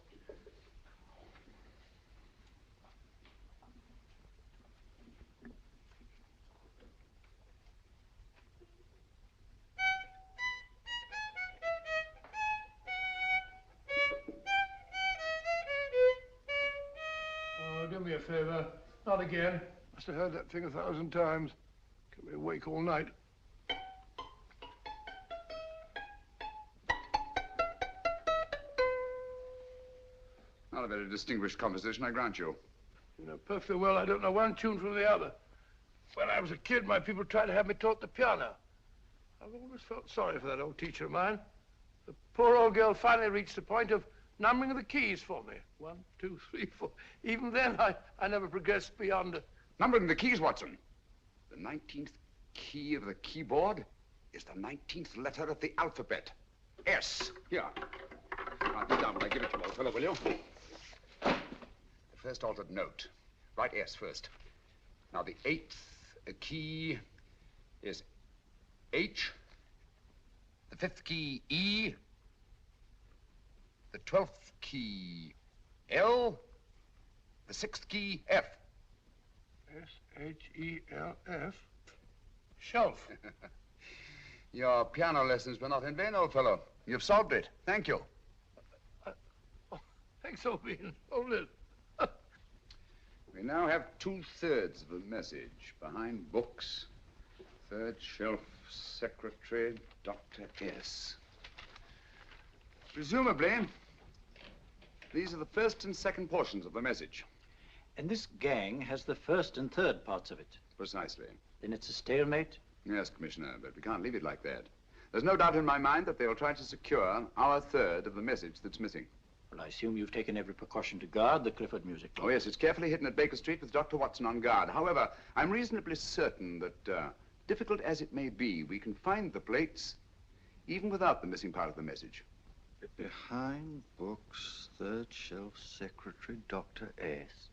Oh, do me a favor. Not again. Must have heard that thing 1,000 times. Kept me awake all night. Not a very distinguished composition, I grant you. You know perfectly well I don't know one tune from the other. When I was a kid, my people tried to have me taught the piano. I've always felt sorry for that old teacher of mine. The poor old girl finally reached the point of numbering the keys for me. 1, 2, 3, 4. Even then, I never progressed beyond... Numbering the keys, Watson. The 19th key of the keyboard is the 19th letter of the alphabet. S. Here. Write it down when I give it to you, old fellow, will you? The first altered note. Write S first. Now, the 8th key is H. The 5th key, E. The 12th key, L. The 6th key, F. S-H-E-L-F. Shelf. Your piano lessons were not in vain, old fellow. You've solved it. Thank you. Thanks, old bean. Hold it. We now have 2/3 of a message. Behind books, 3rd shelf, secretary, Dr. S. Presumably, these are the first and second portions of the message. And this gang has the first and third parts of it. Precisely. Then it's a stalemate? Yes, Commissioner, but we can't leave it like that. There's no doubt in my mind that they'll try to secure our third of the message that's missing. Well, I assume you've taken every precaution to guard the Clifford music box. Oh, yes, it's carefully hidden at Baker Street with Dr. Watson on guard. However, I'm reasonably certain that, difficult as it may be, we can find the plates even without the missing part of the message. Behind books, 3rd shelf, secretary, Dr. S.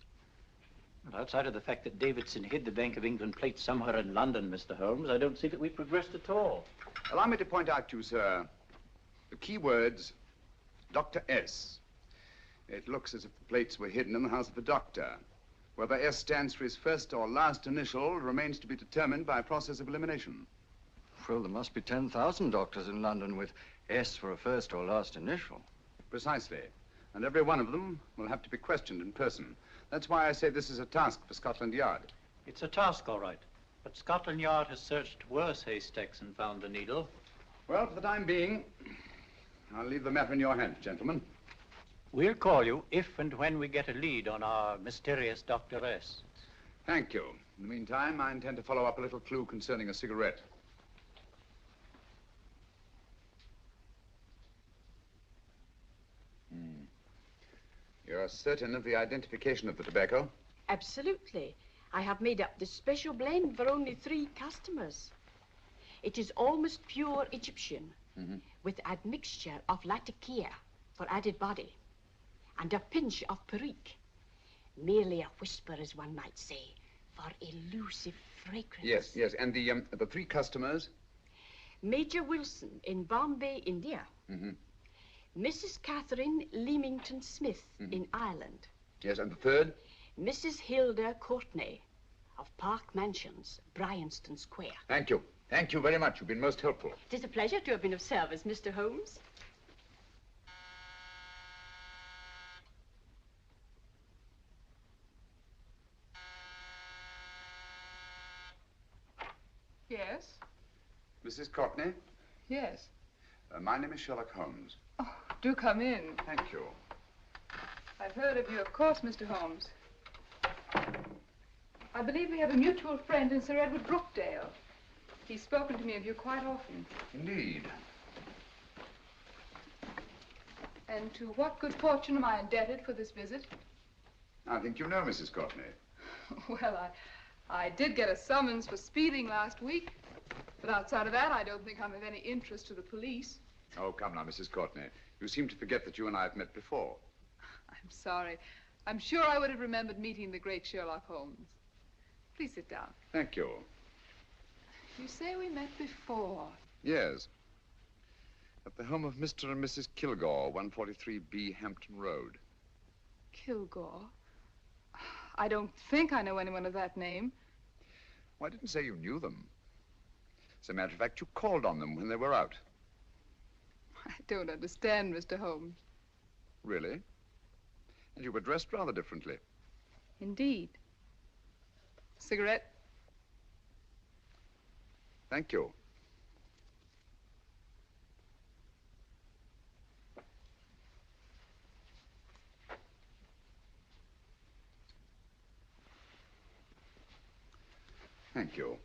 Well, outside of the fact that Davidson hid the Bank of England plate somewhere in London, Mr. Holmes, I don't see that we've progressed at all. Allow me to point out to you, sir, the key words, Dr. S. It looks as if the plates were hidden in the house of the doctor. Whether S stands for his first or last initial remains to be determined by a process of elimination. Well, there must be 10,000 doctors in London with S for a first or last initial. Precisely. And every one of them will have to be questioned in person. That's why I say this is a task for Scotland Yard. It's a task, all right. But Scotland Yard has searched worse haystacks and found the needle. Well, for the time being, I'll leave the matter in your hands, gentlemen. We'll call you if and when we get a lead on our mysterious Dr. S. Thank you. In the meantime, I intend to follow up a little clue concerning a cigarette. You're certain of the identification of the tobacco? Absolutely. I have made up this special blend for only 3 customers. It is almost pure Egyptian, with admixture of latakia for added body, and a pinch of perique. Merely a whisper, as one might say, for elusive fragrance. Yes. And the 3 customers? Major Wilson in Bombay, India. Mrs. Catherine Leamington Smith in Ireland. Yes, and the 3rd? Mrs. Hilda Courtney of Park Mansions, Bryanston Square. Thank you. Thank you very much. You've been most helpful. It is a pleasure to have been of service, Mr. Holmes. Yes? Mrs. Courtney? Yes. My name is Sherlock Holmes. Oh, do come in. Thank you. I've heard of you, of course, Mr. Holmes. I believe we have a mutual friend in Sir Edward Brookdale. He's spoken to me of you quite often. Indeed. And to what good fortune am I indebted for this visit? I think you know Mrs. Courtney. Well, I did get a summons for speeding last week. But outside of that, I don't think I'm of any interest to the police. Oh, come now, Mrs. Courtney. You seem to forget that you and I have met before. I'm sorry. I'm sure I would have remembered meeting the great Sherlock Holmes. Please sit down. Thank you. You say we met before. Yes. At the home of Mr. and Mrs. Kilgore, 143B Hampton Road. Kilgore? I don't think I know anyone of that name. Well, I didn't say you knew them. As a matter of fact, you called on them when they were out. I don't understand, Mr. Holmes. Really? And you were dressed rather differently. Indeed. Cigarette? Thank you. Thank you.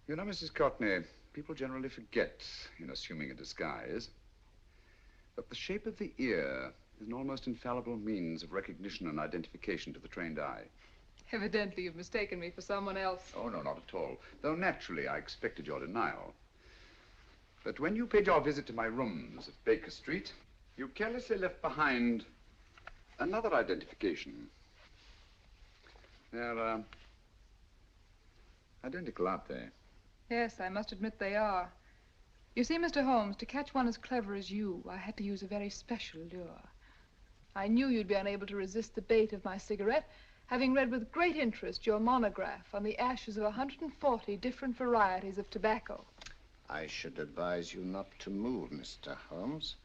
You know, Mrs. Courtney, people generally forget, in assuming a disguise, that the shape of the ear is an almost infallible means of recognition and identification to the trained eye. Evidently, you've mistaken me for someone else. Oh, no, not at all. Though naturally, I expected your denial. But when you paid your visit to my rooms at Baker Street, you carelessly left behind another identification. They're, identical, aren't they? Yes, I must admit they are. You see, Mr. Holmes, to catch one as clever as you, I had to use a very special lure. I knew you'd be unable to resist the bait of my cigarette, having read with great interest your monograph on the ashes of 140 different varieties of tobacco. I should advise you not to move, Mr. Holmes.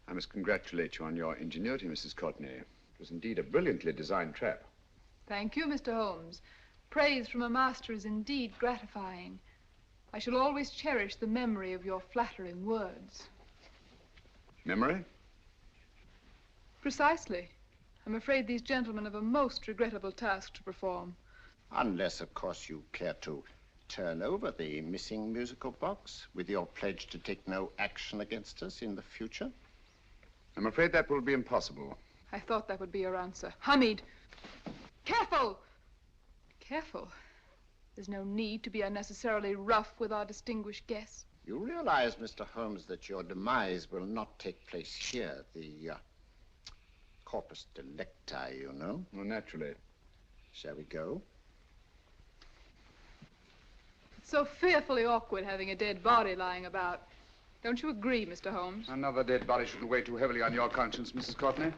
I must congratulate you on your ingenuity, Mrs. Courtney. It was indeed a brilliantly designed trap. Thank you, Mr. Holmes. Praise from a master is indeed gratifying. I shall always cherish the memory of your flattering words. Memory? Precisely. I'm afraid these gentlemen have a most regrettable task to perform. Unless, of course, you care to turn over the missing musical box with your pledge to take no action against us in the future. I'm afraid that will be impossible. I thought that would be your answer. Hamid! Careful! Careful. There's no need to be unnecessarily rough with our distinguished guest. You realize, Mr. Holmes, that your demise will not take place here. The corpus delicti, you know. Well, naturally. Shall we go? It's so fearfully awkward having a dead body lying about. Don't you agree, Mr. Holmes? Another dead body shouldn't weigh too heavily on your conscience, Mrs. Courtney.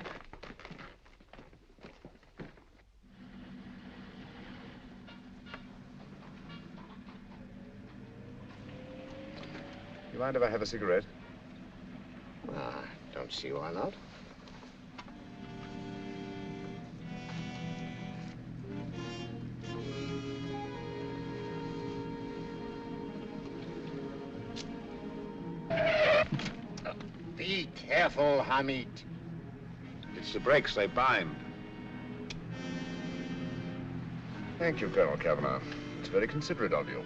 You mind if I have a cigarette? Don't see why not. Be careful, Hamid. It's the brakes, they bind. Thank you, Colonel Kavanagh. It's very considerate of you.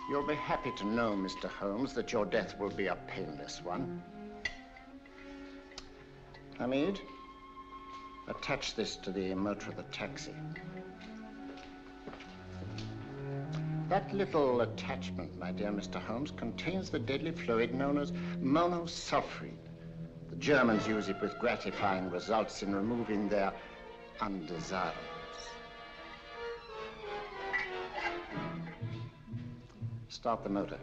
You'll be happy to know, Mr. Holmes, that your death will be a painless one. Hamid, attach this to the motor of the taxi. That little attachment, my dear Mr. Holmes, contains the deadly fluid known as monosulfide. The Germans use it with gratifying results in removing their undesirables. Start the motor.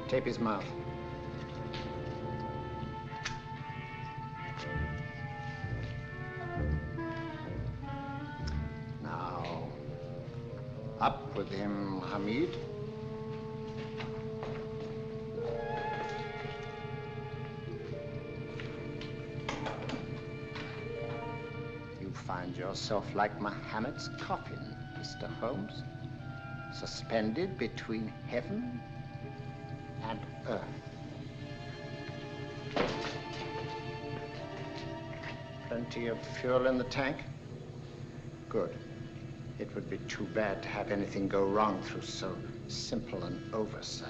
Tape his mouth. Now, up with him, Hamid. You find yourself like Muhammad's coffin, Mr. Holmes, suspended between heaven and earth. Plenty of fuel in the tank? Good. It would be too bad to have anything go wrong through so simple an oversight.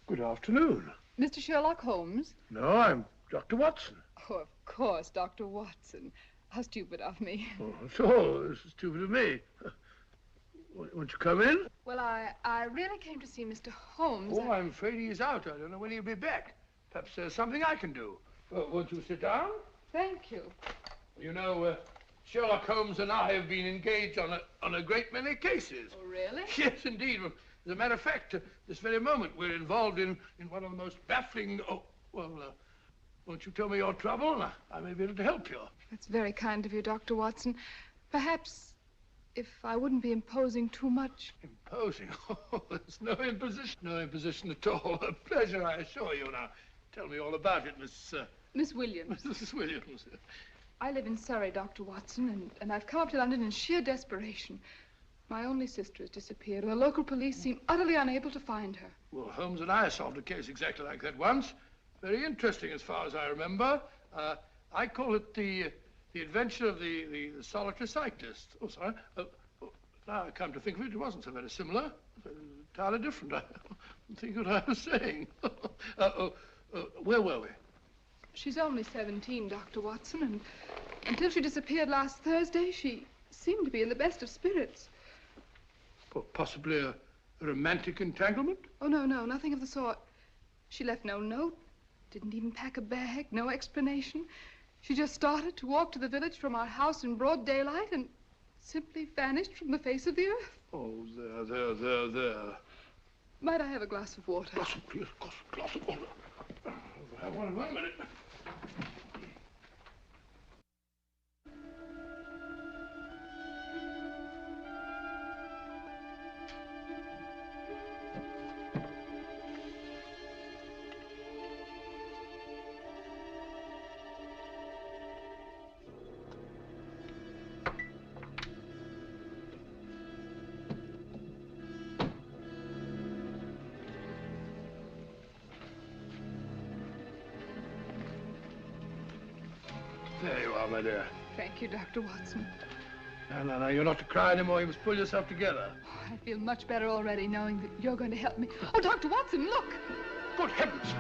Good afternoon. Mr. Sherlock Holmes? No, I'm Dr. Watson. Oh, of course, Dr. Watson. How stupid of me. Oh, so this is stupid of me. Won't you come in? Well, I really came to see Mr. Holmes. Oh, I'm afraid he's out. I don't know when he'll be back. Perhaps there's something I can do. Won't you sit down? Thank you. You know, Sherlock Holmes and I have been engaged on a great many cases. Oh, really? Yes, indeed. As a matter of fact, this very moment, we're involved in one of the most baffling... Oh, well, won't you tell me your trouble, and I may be able to help you. That's very kind of you, Dr. Watson. Perhaps if I wouldn't be imposing too much. Imposing? Oh, there's no imposition. No imposition at all. A pleasure, I assure you. Now, tell me all about it, Miss Williams. Mrs. Williams. I live in Surrey, Dr. Watson, and I've come up to London in sheer desperation. My only sister has disappeared, and the local police seem utterly unable to find her. Well, Holmes and I solved a case exactly like that once. Very interesting as far as I remember. I call it the adventure of the solitary cyclist. Oh, sorry. Now I come to think of it, it wasn't so very similar. Entirely different. I think what I was saying. Where were we? She's only 17, Dr. Watson, and until she disappeared last Thursday, she seemed to be in the best of spirits. Well, possibly a romantic entanglement? Oh, no, nothing of the sort. She left no note, didn't even pack a bag, no explanation. She just started to walk to the village from our house in broad daylight and simply vanished from the face of the earth. Oh, there. Might I have a glass of water? Glass of water. Have one in 1 minute. There you are, my dear. Thank you, Dr. Watson. No, you're not to cry anymore. You must pull yourself together. I feel much better already knowing that you're going to help me. Oh, Dr. Watson, look! Good heavens!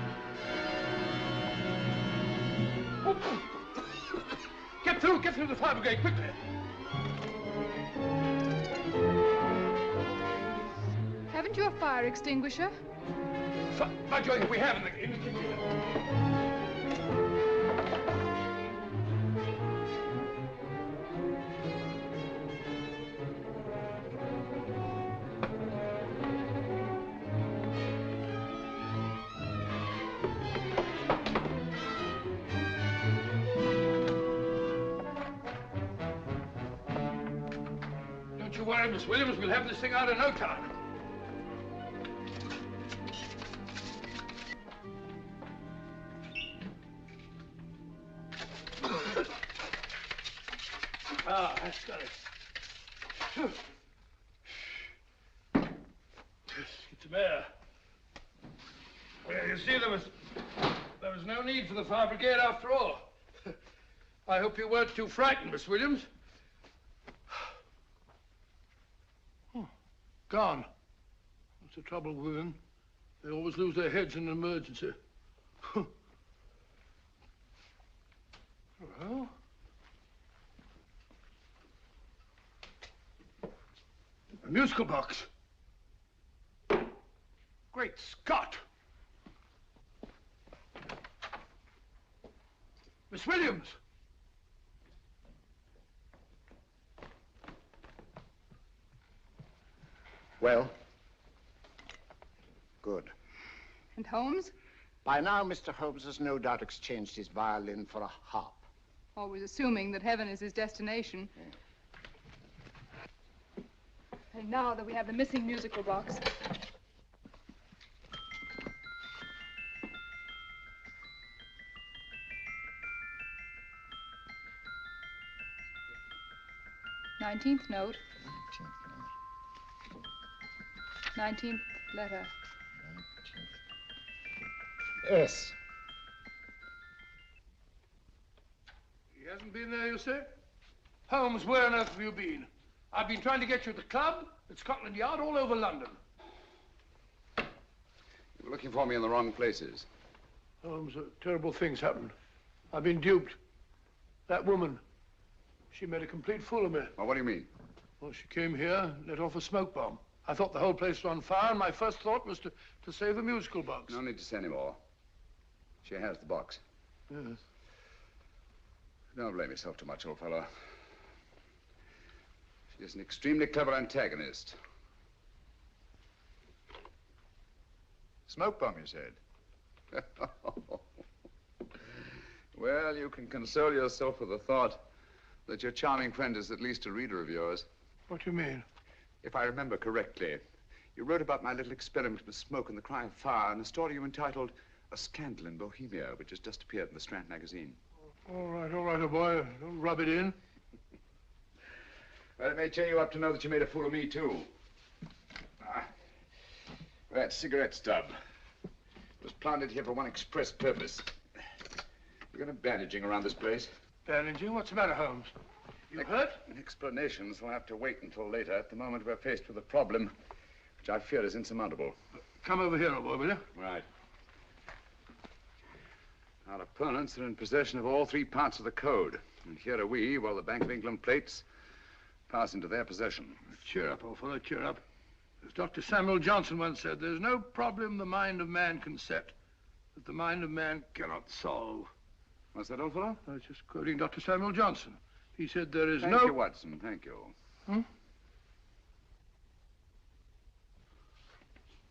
Get through the fire brigade, quickly! Haven't you a fire extinguisher? By George, we have in the kitchen. Don't you worry, Miss Williams. We'll have this thing out in no time. That's got it. It's a bear. Well, you see, there was no need for the fire brigade after all. I hope you weren't too frightened, Miss Williams. Oh, gone. That's the trouble with women. They always lose their heads in an emergency. Well... a musical box. Great Scott! Miss Williams! Well? Good. And Holmes? By now, Mr. Holmes has no doubt exchanged his violin for a harp. Always assuming that heaven is his destination. And now that we have the missing musical box. Nineteenth note. 19th letter. Yes. He hasn't been there, you say? Holmes, where on earth have you been? I've been trying to get you at the club, at Scotland Yard, all over London. You were looking for me in the wrong places. Holmes, terrible things happened. I've been duped. That woman, she made a complete fool of me. Well, what do you mean? Well, she came here, let off a smoke bomb. I thought the whole place was on fire, and my first thought was to save the musical box. No need to say any more. She has the box. Yes. Don't blame yourself too much, old fellow. She's an extremely clever antagonist. Smoke bomb, you said? Well, you can console yourself with the thought that your charming friend is at least a reader of yours. What do you mean? If I remember correctly, you wrote about my little experiment with smoke and the cry of fire in a story you entitled A Scandal in Bohemia, which has just appeared in the Strand magazine. All right, old boy. Don't rub it in. Well, it may cheer you up to know that you made a fool of me, too. That cigarette stub. It was planted here for one express purpose. We're going to bandaging around this place. Bandaging? What's the matter, Holmes? You hurt? Explanations will have to wait until later. At the moment, we're faced with a problem which I fear is insurmountable. Come over here, old boy, will you? Right. Our opponents are in possession of all three parts of the code. And here are we, while the Bank of England plates pass into their possession. Cheer up, old fellow, cheer up. As Dr. Samuel Johnson once said, there's no problem the mind of man can set that the mind of man cannot solve. What's that, old fellow? I was just quoting Dr. Samuel Johnson. He said there is Thank you, Watson, thank you.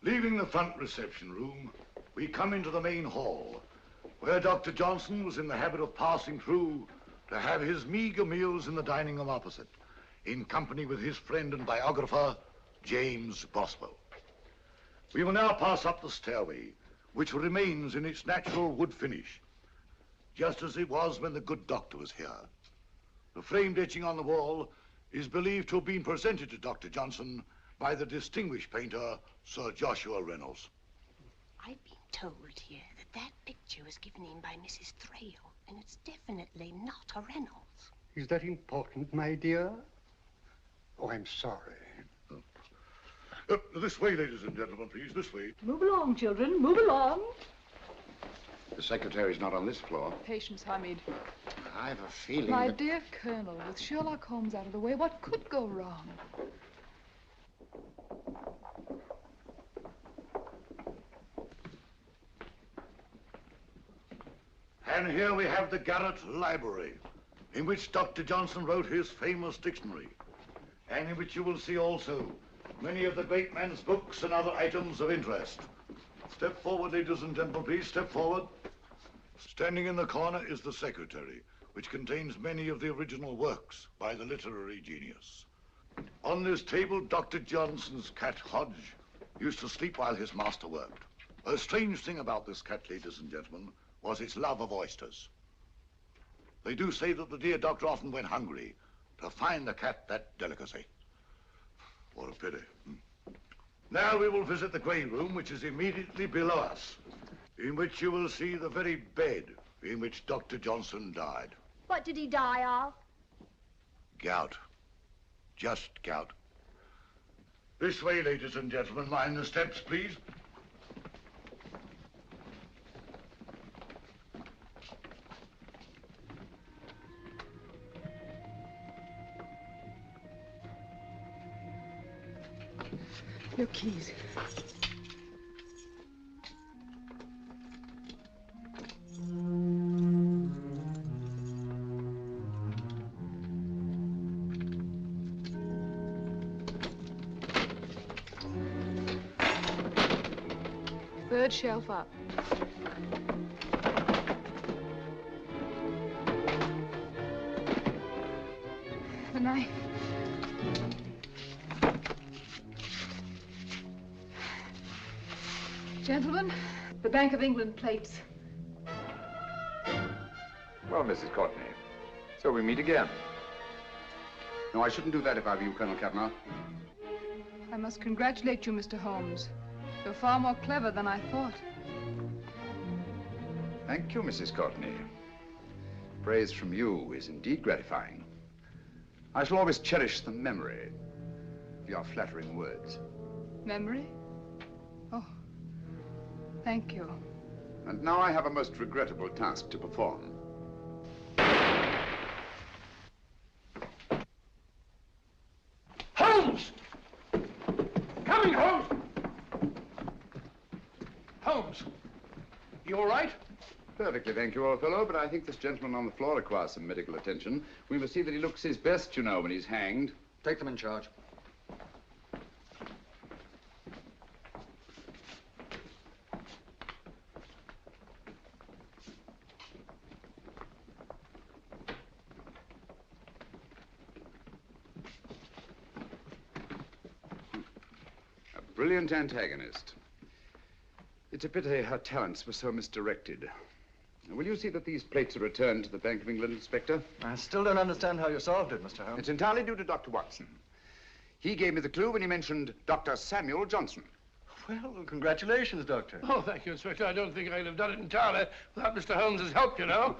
Leaving the front reception room, we come into the main hall, where Dr. Johnson was in the habit of passing through to have his meager meals in the dining room opposite, in company with his friend and biographer, James Boswell. We will now pass up the stairway, which remains in its natural wood finish, just as it was when the good doctor was here. The framed etching on the wall is believed to have been presented to Dr. Johnson by the distinguished painter, Sir Joshua Reynolds. I've been told here that picture was given in by Mrs. Thrale, and it's definitely not a Reynolds. Is that important, my dear? Oh, I'm sorry. This way, ladies and gentlemen, please, this way. Move along, children, move along. The secretary's not on this floor. Patience, Hamid. I've a feeling My that... dear Colonel, with Sherlock Holmes out of the way, what could go wrong? And here we have the Garrett Library, in which Dr. Johnson wrote his famous dictionary, and in which you will see also many of the great man's books and other items of interest. Step forward, ladies and gentlemen, please, step forward. Standing in the corner is the secretary, which contains many of the original works by the literary genius. On this table, Dr. Johnson's cat, Hodge, used to sleep while his master worked. A strange thing about this cat, ladies and gentlemen, was its love of oysters. They do say that the dear doctor often went hungry to find the cat that delicacy. What a pity. Now we will visit the grey room, which is immediately below us, in which you will see the very bed in which Dr. Johnson died. What did he die of? Gout. Just gout. This way, ladies and gentlemen. Mind the steps, please. Your keys. Third shelf up. The knife. Gentlemen, the Bank of England plates. Well, Mrs. Courtney, so we meet again. No, I shouldn't do that if I were you, Colonel Cavanaugh. I must congratulate you, Mr. Holmes. You're far more clever than I thought. Thank you, Mrs. Courtney. Praise from you is indeed gratifying. I shall always cherish the memory of your flattering words. Memory? Oh, thank you. And now I have a most regrettable task to perform. Holmes! Coming, Holmes! Holmes, you all right? Perfectly, thank you, old fellow, but I think this gentleman on the floor requires some medical attention. We must see that he looks his best, you know, when he's hanged. Take them in charge. A brilliant antagonist. It's a pity her talents were so misdirected. Will you see that these plates are returned to the Bank of England, Inspector? I still don't understand how you solved it, Mr. Holmes. It's entirely due to Dr. Watson. He gave me the clue when he mentioned Dr. Samuel Johnson. Well, congratulations, Doctor. Oh, thank you, Inspector. I don't think I'd have done it entirely without Mr. Holmes's help, you know.